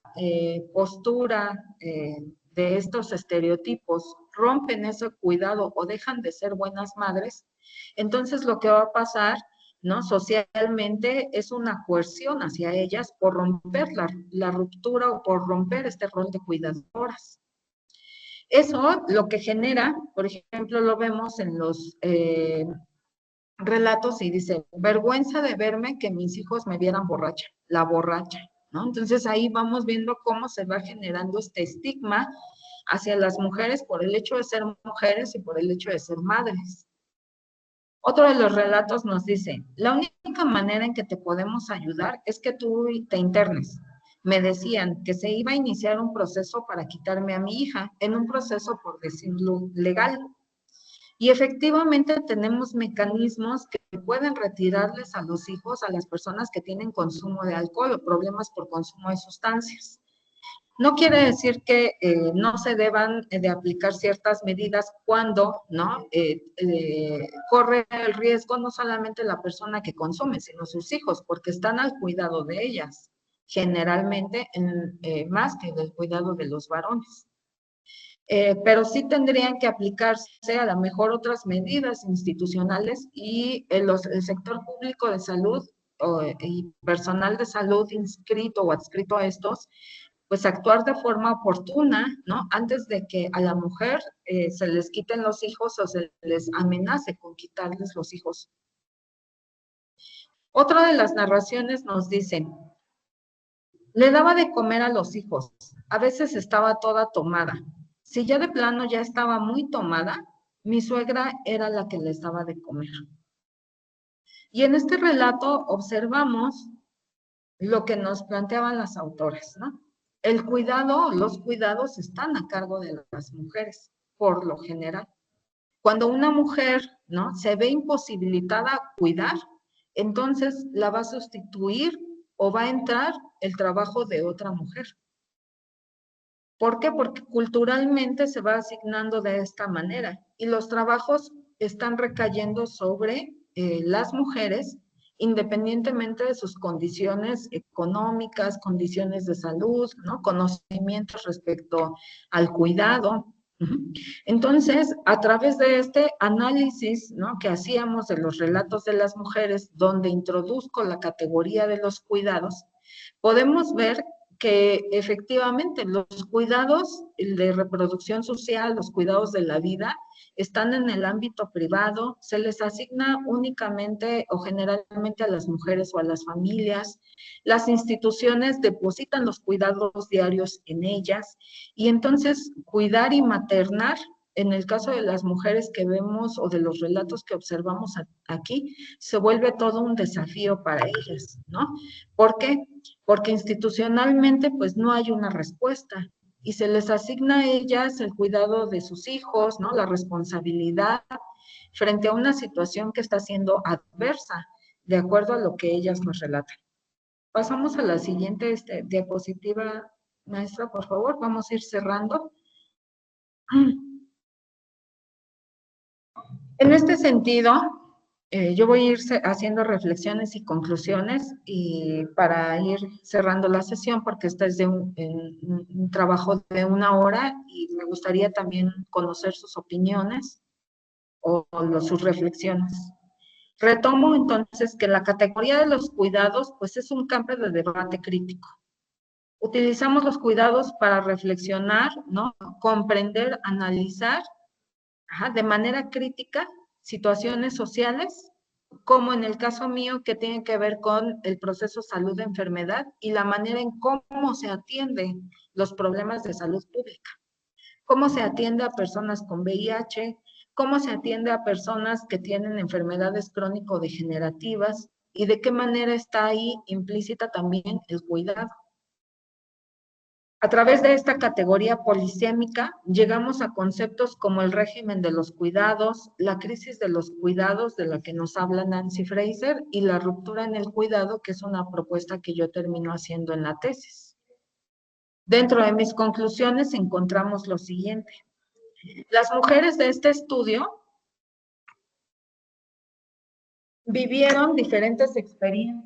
postura de estos estereotipos rompen ese cuidado o dejan de ser buenas madres, entonces lo que va a pasar, ¿no?, socialmente es una coerción hacia ellas por romper la ruptura o por romper este rol de cuidadoras. Eso lo que genera, por ejemplo, lo vemos en los relatos y dice, vergüenza de verme que mis hijos me vieran borracha, la borracha, ¿no? Entonces ahí vamos viendo cómo se va generando este estigma hacia las mujeres por el hecho de ser mujeres y por el hecho de ser madres. Otro de los relatos nos dice, la única manera en que te podemos ayudar es que tú te internes. Me decían que se iba a iniciar un proceso para quitarme a mi hija, en un proceso, por decirlo, legal. Y efectivamente tenemos mecanismos que pueden retirarles a los hijos a las personas que tienen consumo de alcohol o problemas por consumo de sustancias. No quiere decir que no se deban de aplicar ciertas medidas cuando, ¿no? Corre el riesgo no solamente la persona que consume, sino sus hijos, porque están al cuidado de ellas, generalmente más que del cuidado de los varones. Pero sí tendrían que aplicarse a lo mejor otras medidas institucionales y el sector público de salud y personal de salud inscrito o adscrito a estos, pues actuar de forma oportuna, ¿no? Antes de que a la mujer se les quiten los hijos o se les amenace con quitarles los hijos. Otra de las narraciones nos dice, le daba de comer a los hijos, a veces estaba toda tomada. Si ya de plano ya estaba muy tomada, mi suegra era la que les daba de comer. Y en este relato observamos lo que nos planteaban las autoras, ¿no? El cuidado, los cuidados están a cargo de las mujeres, por lo general. Cuando una mujer, ¿no?, se ve imposibilitada a cuidar, entonces la va a sustituir o va a entrar el trabajo de otra mujer. ¿Por qué? Porque culturalmente se va asignando de esta manera y los trabajos están recayendo sobre las mujeres independientemente de sus condiciones económicas, condiciones de salud, ¿no? Conocimientos respecto al cuidado. Entonces, a través de este análisis, ¿no?, que hacíamos de los relatos de las mujeres, donde introduzco la categoría de los cuidados, podemos ver que efectivamente los cuidados de reproducción social, los cuidados de la vida, están en el ámbito privado, se les asigna únicamente o generalmente a las mujeres o a las familias, las instituciones depositan los cuidados diarios en ellas y entonces cuidar y maternar, en el caso de las mujeres que vemos o de los relatos que observamos aquí, se vuelve todo un desafío para ellas, ¿no? ¿Por qué? Porque institucionalmente pues no hay una respuesta y se les asigna a ellas el cuidado de sus hijos, ¿no? La responsabilidad frente a una situación que está siendo adversa, de acuerdo a lo que ellas nos relatan. Pasamos a la siguiente diapositiva, maestra, por favor, vamos a ir cerrando. En este sentido, yo voy a ir haciendo reflexiones y conclusiones y para ir cerrando la sesión, porque esta es de un trabajo de 1 hora y me gustaría también conocer sus opiniones o sus reflexiones. Retomo entonces que la categoría de los cuidados pues es un campo de debate crítico. Utilizamos los cuidados para reflexionar, ¿no?, comprender, analizar de manera crítica situaciones sociales, como en el caso mío que tienen que ver con el proceso salud-enfermedad y la manera en cómo se atienden los problemas de salud pública. Cómo se atiende a personas con VIH, cómo se atiende a personas que tienen enfermedades crónico-degenerativas y de qué manera está ahí implícita también el cuidado. A través de esta categoría polisémica, llegamos a conceptos como el régimen de los cuidados, la crisis de los cuidados, de la que nos habla Nancy Fraser, y la ruptura en el cuidado, que es una propuesta que yo termino haciendo en la tesis. Dentro de mis conclusiones encontramos lo siguiente. Las mujeres de este estudio vivieron diferentes experiencias,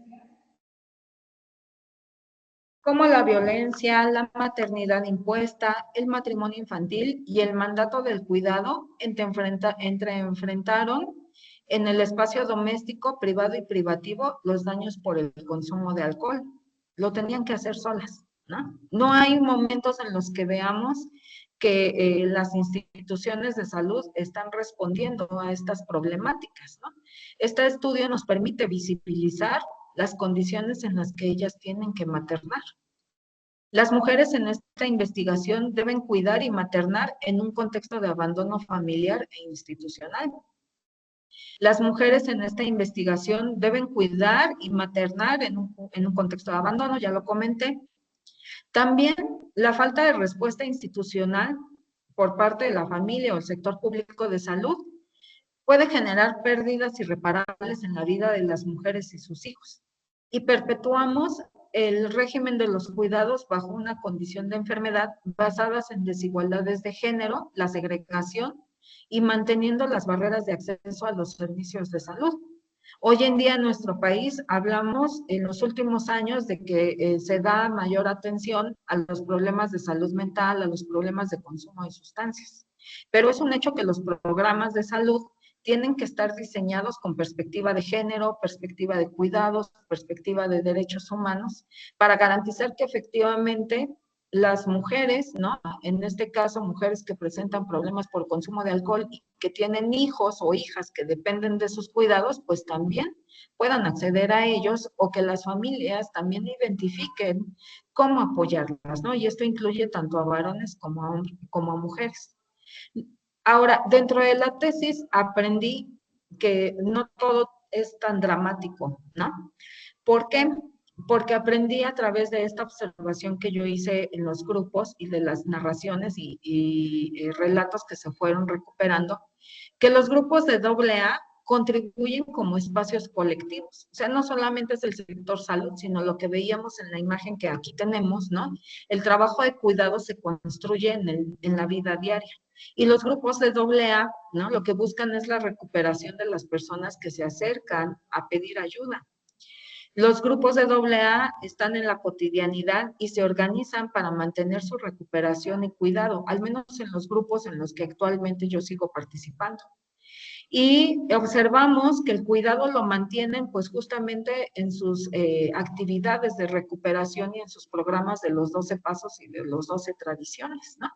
como la violencia, la maternidad impuesta, el matrimonio infantil y el mandato del cuidado enfrentaron en el espacio doméstico, privado y privativo los daños por el consumo de alcohol. Lo tenían que hacer solas, ¿no? No hay momentos en los que veamos que las instituciones de salud están respondiendo a estas problemáticas, ¿no? Este estudio nos permite visibilizar las condiciones en las que ellas tienen que maternar. Las mujeres en esta investigación deben cuidar y maternar en un contexto de abandono familiar e institucional. Las mujeres en esta investigación deben cuidar y maternar en un contexto de abandono, ya lo comenté. También la falta de respuesta institucional por parte de la familia o el sector público de salud puede generar pérdidas irreparables en la vida de las mujeres y sus hijos. Y perpetuamos el régimen de los cuidados bajo una condición de enfermedad basadas en desigualdades de género, la segregación y manteniendo las barreras de acceso a los servicios de salud. Hoy en día en nuestro país hablamos en los últimos años de que se da mayor atención a los problemas de salud mental, a los problemas de consumo de sustancias. Pero es un hecho que los programas de salud tienen que estar diseñados con perspectiva de género, perspectiva de cuidados, perspectiva de derechos humanos, para garantizar que efectivamente las mujeres, ¿no? En este caso, mujeres que presentan problemas por consumo de alcohol y que tienen hijos o hijas que dependen de sus cuidados, pues también puedan acceder a ellos o que las familias también identifiquen cómo apoyarlas, ¿no? Y esto incluye tanto a varones como a mujeres. Ahora, dentro de la tesis aprendí que no todo es tan dramático, ¿no? ¿Por qué? Porque aprendí a través de esta observación que yo hice en los grupos y de las narraciones y relatos que se fueron recuperando, que los grupos de AA contribuyen como espacios colectivos. O sea, no solamente es el sector salud, sino lo que veíamos en la imagen que aquí tenemos, ¿no? El trabajo de cuidado se construye en la vida diaria. Y los grupos de AA, ¿no? Lo que buscan es la recuperación de las personas que se acercan a pedir ayuda. Los grupos de AA están en la cotidianidad y se organizan para mantener su recuperación y cuidado, al menos en los grupos en los que actualmente yo sigo participando. Y observamos que el cuidado lo mantienen pues justamente en sus actividades de recuperación y en sus programas de los 12 pasos y de los 12 tradiciones, ¿no?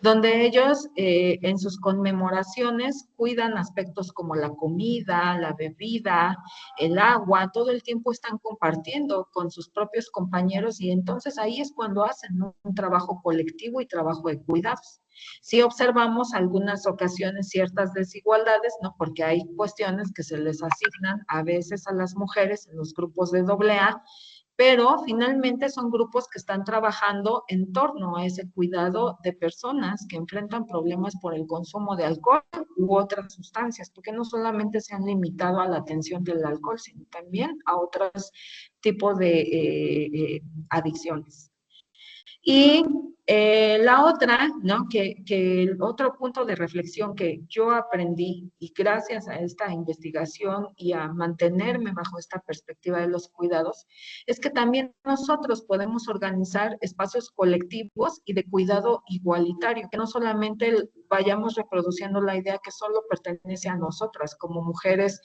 Donde ellos en sus conmemoraciones cuidan aspectos como la comida, la bebida, el agua, todo el tiempo están compartiendo con sus propios compañeros y entonces ahí es cuando hacen, ¿no? Un trabajo colectivo y trabajo de cuidados. Sí observamos algunas ocasiones ciertas desigualdades, ¿no? Porque hay cuestiones que se les asignan a veces a las mujeres en los grupos de AA, pero finalmente son grupos que están trabajando en torno a ese cuidado de personas que enfrentan problemas por el consumo de alcohol u otras sustancias, porque no solamente se han limitado a la atención del alcohol, sino también a otros tipos de adicciones. Y la otra, ¿no? Que el otro punto de reflexión que yo aprendí y gracias a esta investigación y a mantenerme bajo esta perspectiva de los cuidados, es que también nosotros podemos organizar espacios colectivos y de cuidado igualitario, que no solamente vayamos reproduciendo la idea que solo pertenece a nosotras como mujeres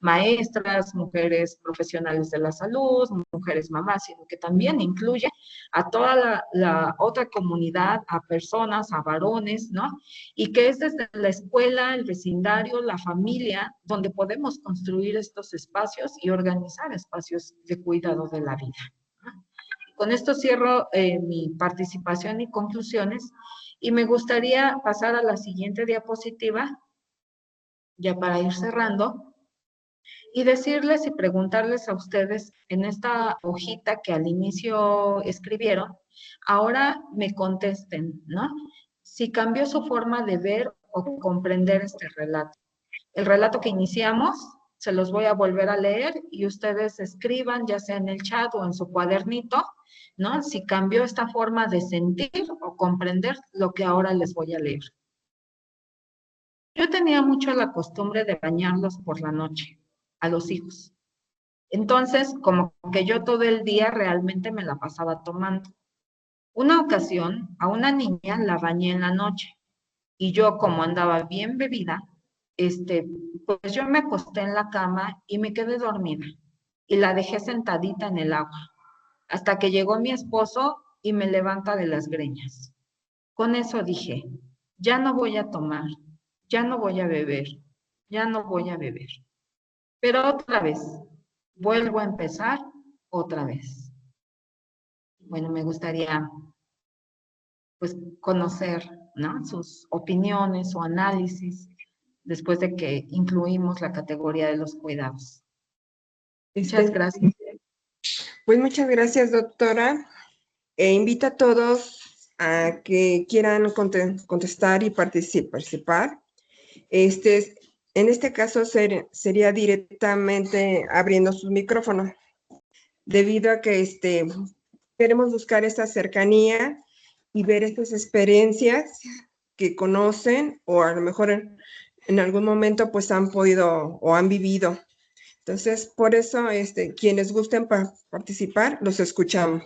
maestras, mujeres profesionales de la salud, mujeres mamás, sino que también incluye a toda la otra comunidad, a personas, a varones, ¿no? Y que es desde la escuela, el vecindario, la familia, donde podemos construir estos espacios y organizar espacios de cuidado de la vida. Con esto cierro mi participación y conclusiones y me gustaría pasar a la siguiente diapositiva, ya para ir cerrando, y decirles y preguntarles a ustedes en esta hojita que al inicio escribieron, ahora me contesten, ¿no? Si cambió su forma de ver o comprender este relato. El relato que iniciamos, se los voy a volver a leer y ustedes escriban, ya sea en el chat o en su cuadernito, ¿no? Si cambió esta forma de sentir o comprender lo que ahora les voy a leer. Yo tenía mucho la costumbre de bañarlos por la noche, a los hijos. Entonces, como que yo todo el día realmente me la pasaba tomando. Una ocasión, a una niña la bañé en la noche y yo, como andaba bien bebida, pues yo me acosté en la cama y me quedé dormida y la dejé sentadita en el agua hasta que llegó mi esposo y me levanta de las greñas. Con eso dije, ya no voy a tomar, ya no voy a beber, ya no voy a beber. Pero otra vez, vuelvo a empezar otra vez. Bueno, me gustaría pues conocer, ¿no?, sus opiniones o análisis después de que incluimos la categoría de los cuidados. Muchas gracias. Pues muchas gracias, doctora. Invito a todos a que quieran contestar y participar. En este caso sería directamente abriendo sus micrófonos, debido a que queremos buscar esta cercanía y ver estas experiencias que conocen o a lo mejor en algún momento pues han podido o han vivido. Entonces, por eso, quienes gusten participar, los escuchamos.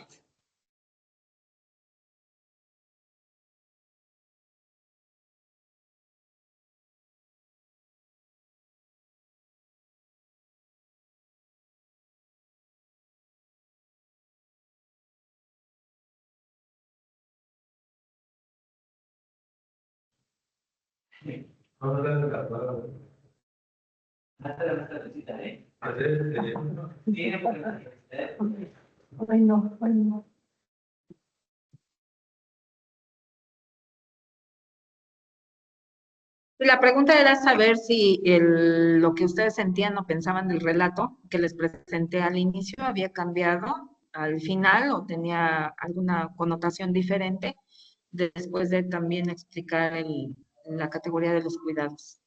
La pregunta era saber si lo que ustedes sentían o pensaban del relato que les presenté al inicio había cambiado al final o tenía alguna connotación diferente después de también explicar la categoría de los cuidados.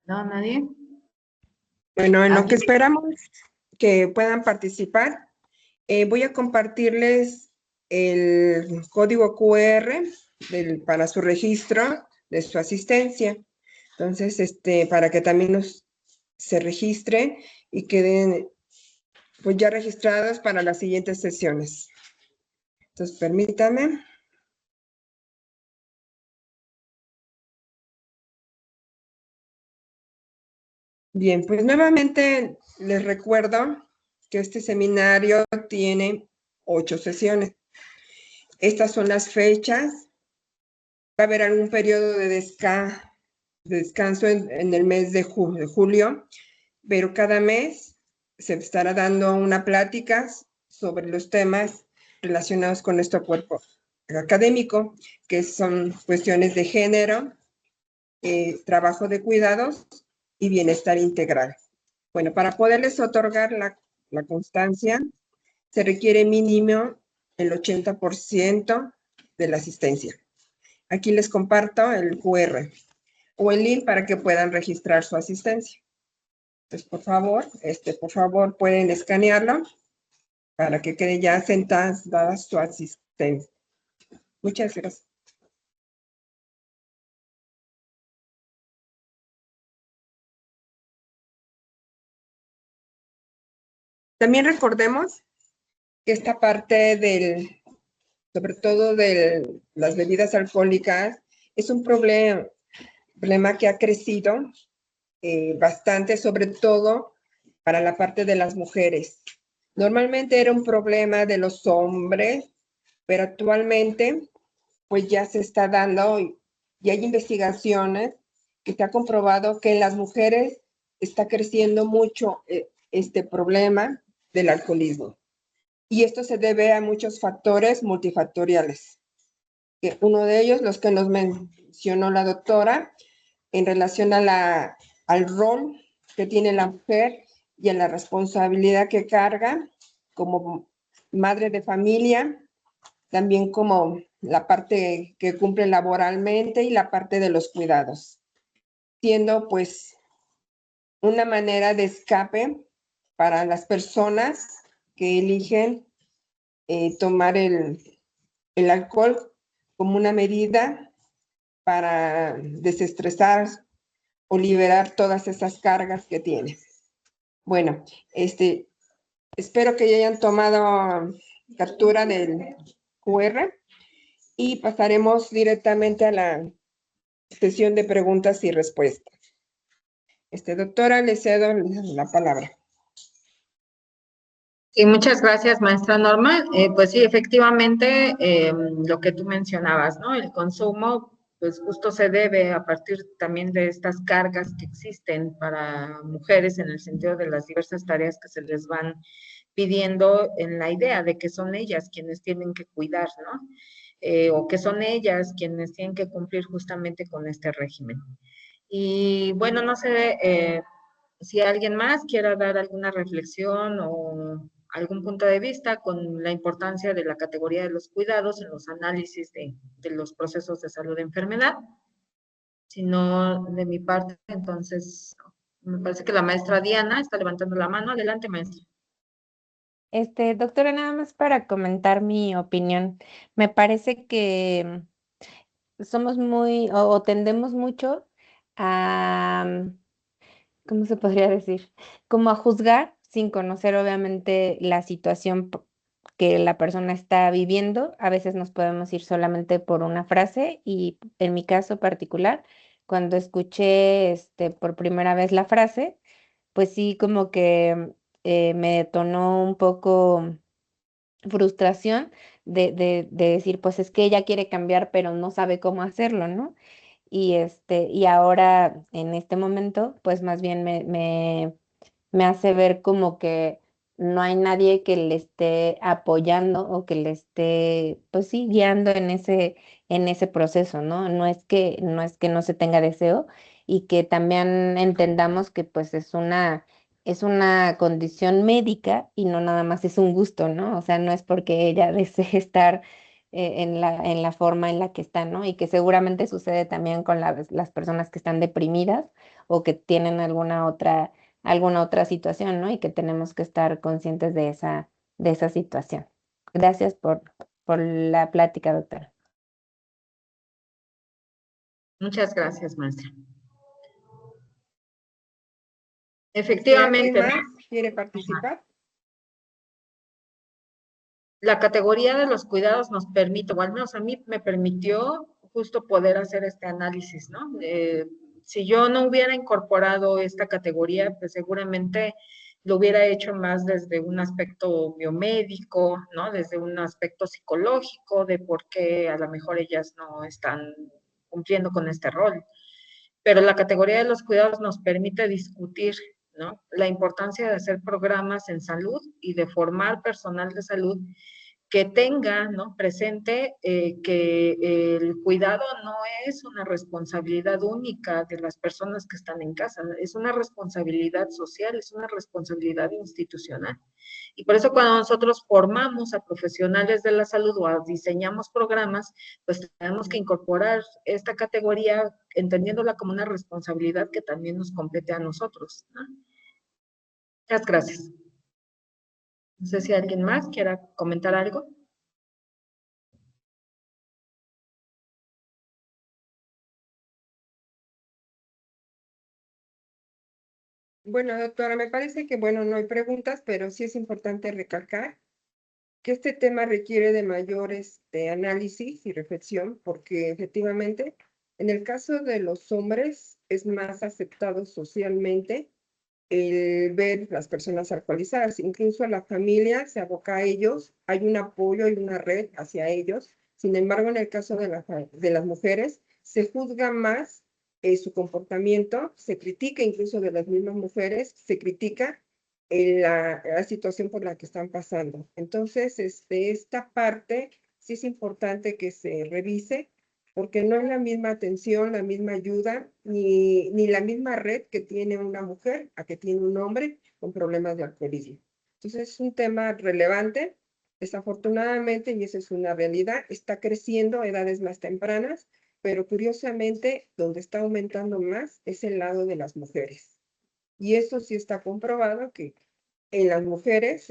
¿No? ¿Nadie? Bueno, en lo que Así- esperamos que puedan participar, voy a compartirles el código QR para su registro de su asistencia. Entonces, para que también se registren y queden pues ya registrados para las siguientes sesiones. Entonces, permítanme. Bien, pues nuevamente les recuerdo que este seminario tiene 8 sesiones. Estas son las fechas. Va a haber algún periodo de descanso en el mes de julio, pero cada mes se estará dando una plática sobre los temas relacionados con nuestro cuerpo académico, que son cuestiones de género, trabajo de cuidados y bienestar integral. Bueno, para poderles otorgar la constancia, se requiere mínimo el 80% de la asistencia. Aquí les comparto el QR o el link para que puedan registrar su asistencia. Entonces, por favor, pueden escanearlo para que quede ya sentada su asistencia. Muchas gracias. También recordemos que esta parte sobre todo de las bebidas alcohólicas, es un problema que ha crecido bastante, sobre todo para la parte de las mujeres. Normalmente era un problema de los hombres, pero actualmente pues ya se está dando y hay investigaciones que se ha comprobado que en las mujeres está creciendo mucho este problema del alcoholismo. Y esto se debe a muchos factores multifactoriales. Uno de ellos, los que nos mencionó la doctora, en relación al rol que tiene la mujer y a la responsabilidad que carga como madre de familia, también como la parte que cumple laboralmente y la parte de los cuidados, siendo pues una manera de escape para las personas que eligen tomar el alcohol como una medida para desestresar o liberar todas esas cargas que tiene. Bueno, espero que ya hayan tomado captura del QR y pasaremos directamente a la sesión de preguntas y respuestas. Doctora, le cedo la palabra. Sí, muchas gracias, maestra Norma. Pues sí, efectivamente, lo que tú mencionabas, ¿no? El consumo, pues justo se debe a partir también de estas cargas que existen para mujeres en el sentido de las diversas tareas que se les van pidiendo en la idea de que son ellas quienes tienen que cuidar, ¿no? O que son ellas quienes tienen que cumplir justamente con este régimen. Y bueno, no sé si alguien más quiera dar alguna reflexión o algún punto de vista con la importancia de la categoría de los cuidados en los análisis de los procesos de salud de enfermedad. Si no, de mi parte, entonces, me parece que la maestra Diana está levantando la mano. Adelante, maestra. Doctora, nada más para comentar mi opinión. Me parece que somos muy, o tendemos mucho a, ¿cómo se podría decir? Como a juzgar sin conocer obviamente la situación que la persona está viviendo. A veces nos podemos ir solamente por una frase y en mi caso particular, cuando escuché por primera vez la frase, pues sí como que me detonó un poco frustración de decir, pues es que ella quiere cambiar, pero no sabe cómo hacerlo, ¿no? Y ahora, en este momento, pues más bien me hace ver como que no hay nadie que le esté apoyando o que le esté, pues sí, guiando en ese proceso, ¿no? No es que no se tenga deseo y que también entendamos que pues es una condición médica y no nada más es un gusto, ¿no? O sea, no es porque ella desee estar en la forma en la que está, ¿no? Y que seguramente sucede también con las personas que están deprimidas o que tienen alguna otra situación, ¿no? Y que tenemos que estar conscientes de esa situación. Gracias por la plática, doctora. Muchas gracias, maestra. ¿Alguien Efectivamente, más quiere participar? la categoría de los cuidados nos permite, o al menos a mí me permitió justo poder hacer este análisis, ¿no? Si yo no hubiera incorporado esta categoría, pues seguramente lo hubiera hecho más desde un aspecto biomédico, ¿no? Desde un aspecto psicológico, de por qué a lo mejor ellas no están cumpliendo con este rol. Pero la categoría de los cuidados nos permite discutir, ¿no? La importancia de hacer programas en salud y de formar personal de salud que tenga, ¿no? presente que el cuidado no es una responsabilidad única de las personas que están en casa, es una responsabilidad social, es una responsabilidad institucional. Y por eso cuando nosotros formamos a profesionales de la salud o diseñamos programas, pues tenemos que incorporar esta categoría entendiéndola como una responsabilidad que también nos compete a nosotros, ¿no? Muchas gracias. No sé si alguien más quiera comentar algo. Bueno, doctora, me parece que, bueno, no hay preguntas, pero sí es importante recalcar que este tema requiere de mayor análisis y reflexión, porque efectivamente, en el caso de los hombres, es más aceptado socialmente el ver las personas alcoholizadas. Incluso la familia se aboca a ellos, hay un apoyo y una red hacia ellos. Sin embargo, en el caso de las mujeres, se juzga más su comportamiento, se critica incluso de las mismas mujeres, se critica la situación por la que están pasando. Entonces, esta parte sí es importante que se revise porque no es la misma atención, la misma ayuda, ni la misma red que tiene una mujer a que tiene un hombre con problemas de alcoholismo. Entonces es un tema relevante, desafortunadamente, y esa es una realidad, está creciendo a edades más tempranas, pero curiosamente donde está aumentando más es el lado de las mujeres. Y eso sí está comprobado que en las mujeres,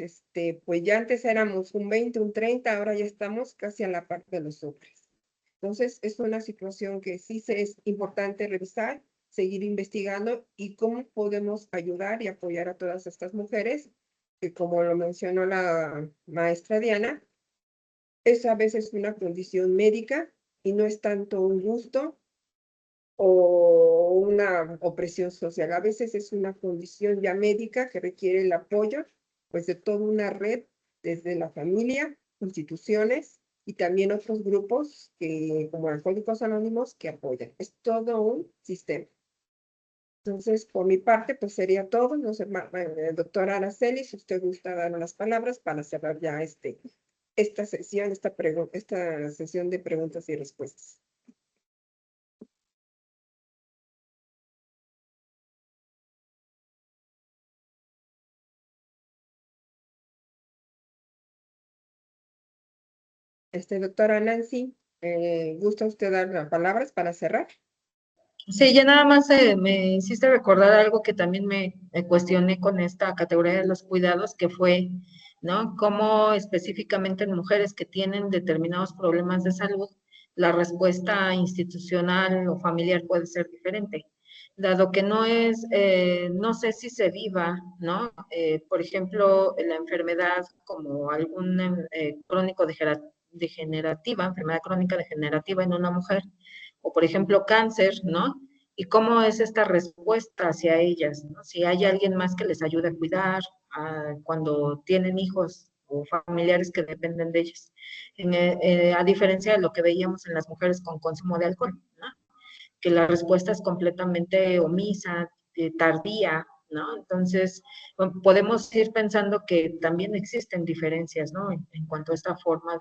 pues ya antes éramos un 20, un 30, ahora ya estamos casi a la par de los hombres. Entonces, es una situación que sí es importante revisar, seguir investigando y cómo podemos ayudar y apoyar a todas estas mujeres, que como lo mencionó la maestra Diana, es a veces una condición médica y no es tanto un gusto o una opresión social. A veces es una condición ya médica que requiere el apoyo, pues, de toda una red, desde la familia, instituciones y también otros grupos que, como Alcohólicos Anónimos, que apoyan. Es todo un sistema. Entonces, por mi parte, pues sería todo. No sé, doctora Araceli, si usted gusta dar unas palabras para cerrar ya esta sesión, esta sesión de preguntas y respuestas. Doctora Nancy, ¿gusta usted dar las palabras para cerrar? Sí, ya nada más me hiciste recordar algo que también me cuestioné con esta categoría de los cuidados, que fue, ¿no? Cómo específicamente en mujeres que tienen determinados problemas de salud, la respuesta institucional o familiar puede ser diferente, dado que no es, no sé si se viva, ¿no? Por ejemplo, la enfermedad como algún crónico degenerativa, enfermedad crónica degenerativa en una mujer, o por ejemplo cáncer, ¿no? Y cómo es esta respuesta hacia ellas, ¿no? Si hay alguien más que les ayude a cuidar cuando tienen hijos o familiares que dependen de ellas, a diferencia de lo que veíamos en las mujeres con consumo de alcohol, ¿no? Que la respuesta es completamente omisa, tardía, ¿no? Entonces, podemos ir pensando que también existen diferencias, ¿no? En cuanto a esta forma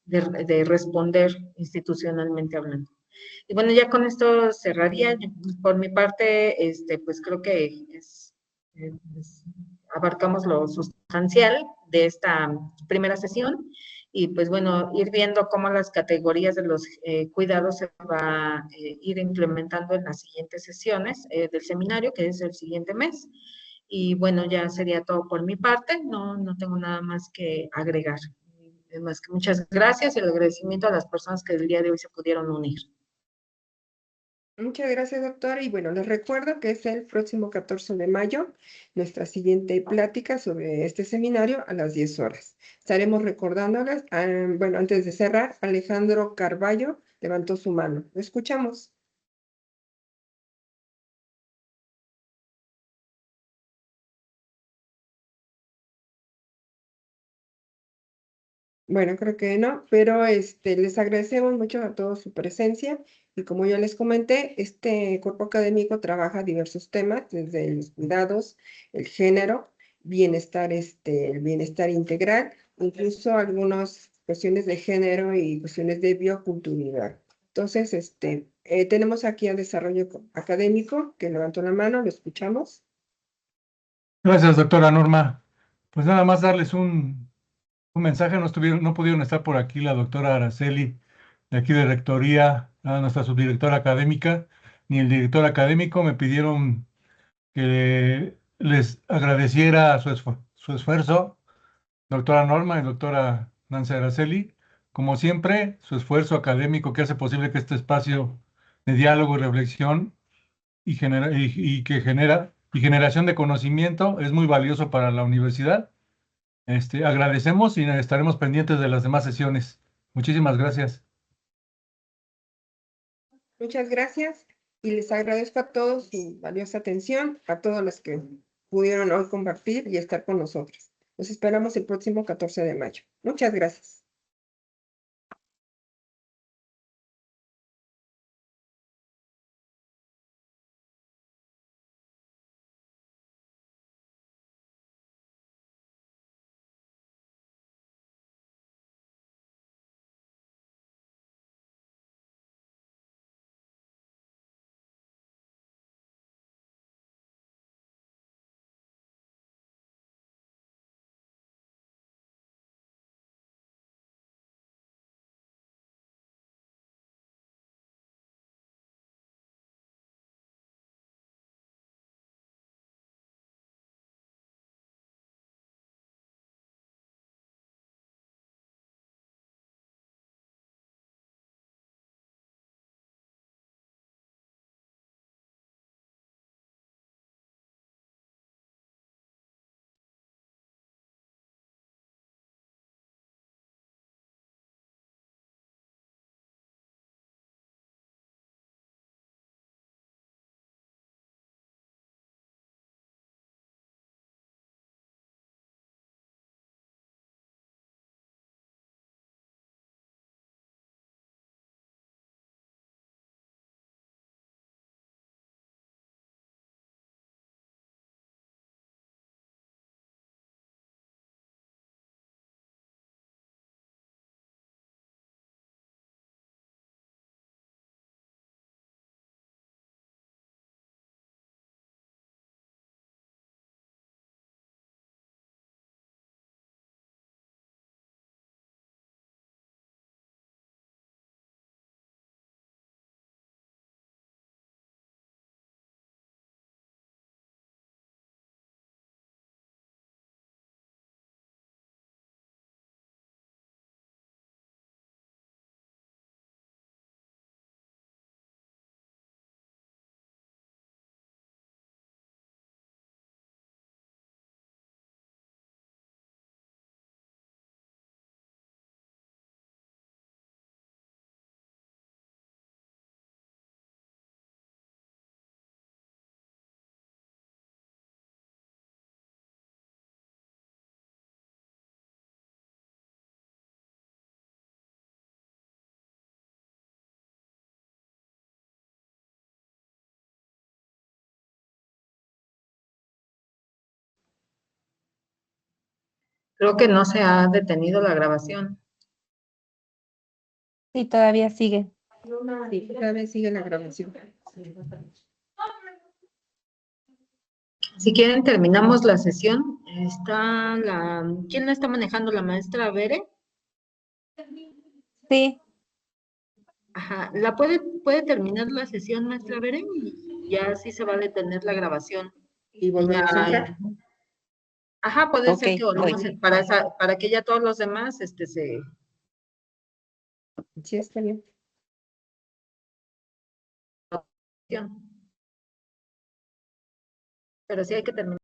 de responder institucionalmente hablando. Y bueno, ya con esto cerraría. Por mi parte, pues creo que abarcamos lo sustancial de esta primera sesión y pues bueno, ir viendo cómo las categorías de los cuidados se va a ir implementando en las siguientes sesiones del seminario, que es el siguiente mes. Y bueno, ya sería todo por mi parte, no tengo nada más que agregar. Más que muchas gracias y el agradecimiento a las personas que el día de hoy se pudieron unir. Muchas gracias, doctora. Y bueno, les recuerdo que es el próximo 14 de mayo nuestra siguiente plática sobre este seminario a las 10 horas. Estaremos recordándoles, bueno, antes de cerrar, Alejandro Carballo levantó su mano. ¿Lo escuchamos? Bueno, creo que no, pero les agradecemos mucho a todos su presencia y como ya les comenté, este cuerpo académico trabaja diversos temas, desde los cuidados, el género, bienestar, el bienestar integral, incluso algunas cuestiones de género y cuestiones de bioculturalidad. Entonces, tenemos aquí al desarrollo académico que levantó la mano, lo escuchamos. Gracias, doctora Norma. Pues nada más darles un mensaje. No pudieron estar por aquí la doctora Araceli, de aquí de Rectoría, nuestra subdirectora académica, ni el director académico. Me pidieron que les agradeciera su esfuerzo, doctora Norma y doctora Nancy Araceli. Como siempre, su esfuerzo académico que hace posible que este espacio de diálogo y reflexión y generación de conocimiento es muy valioso para la universidad. Agradecemos y estaremos pendientes de las demás sesiones. Muchísimas gracias. Muchas gracias y les agradezco a todos su valiosa atención, a todos los que pudieron hoy compartir y estar con nosotros. Los esperamos el próximo 14 de mayo. Muchas gracias. Creo que no se ha detenido la grabación. Sí, todavía sigue. Sí, cada vez sigue la grabación. Si quieren, terminamos la sesión. ¿Quién la está manejando? ¿La maestra Bere? Sí, Ajá, puede terminar la sesión, maestra Bere, y ya sí se va a detener la grabación. Y volver a Ya, centrar. ajá, puede ser que ok, voy. volvamos para que ya todos los demás se. Sí, está bien. Pero sí hay que terminar.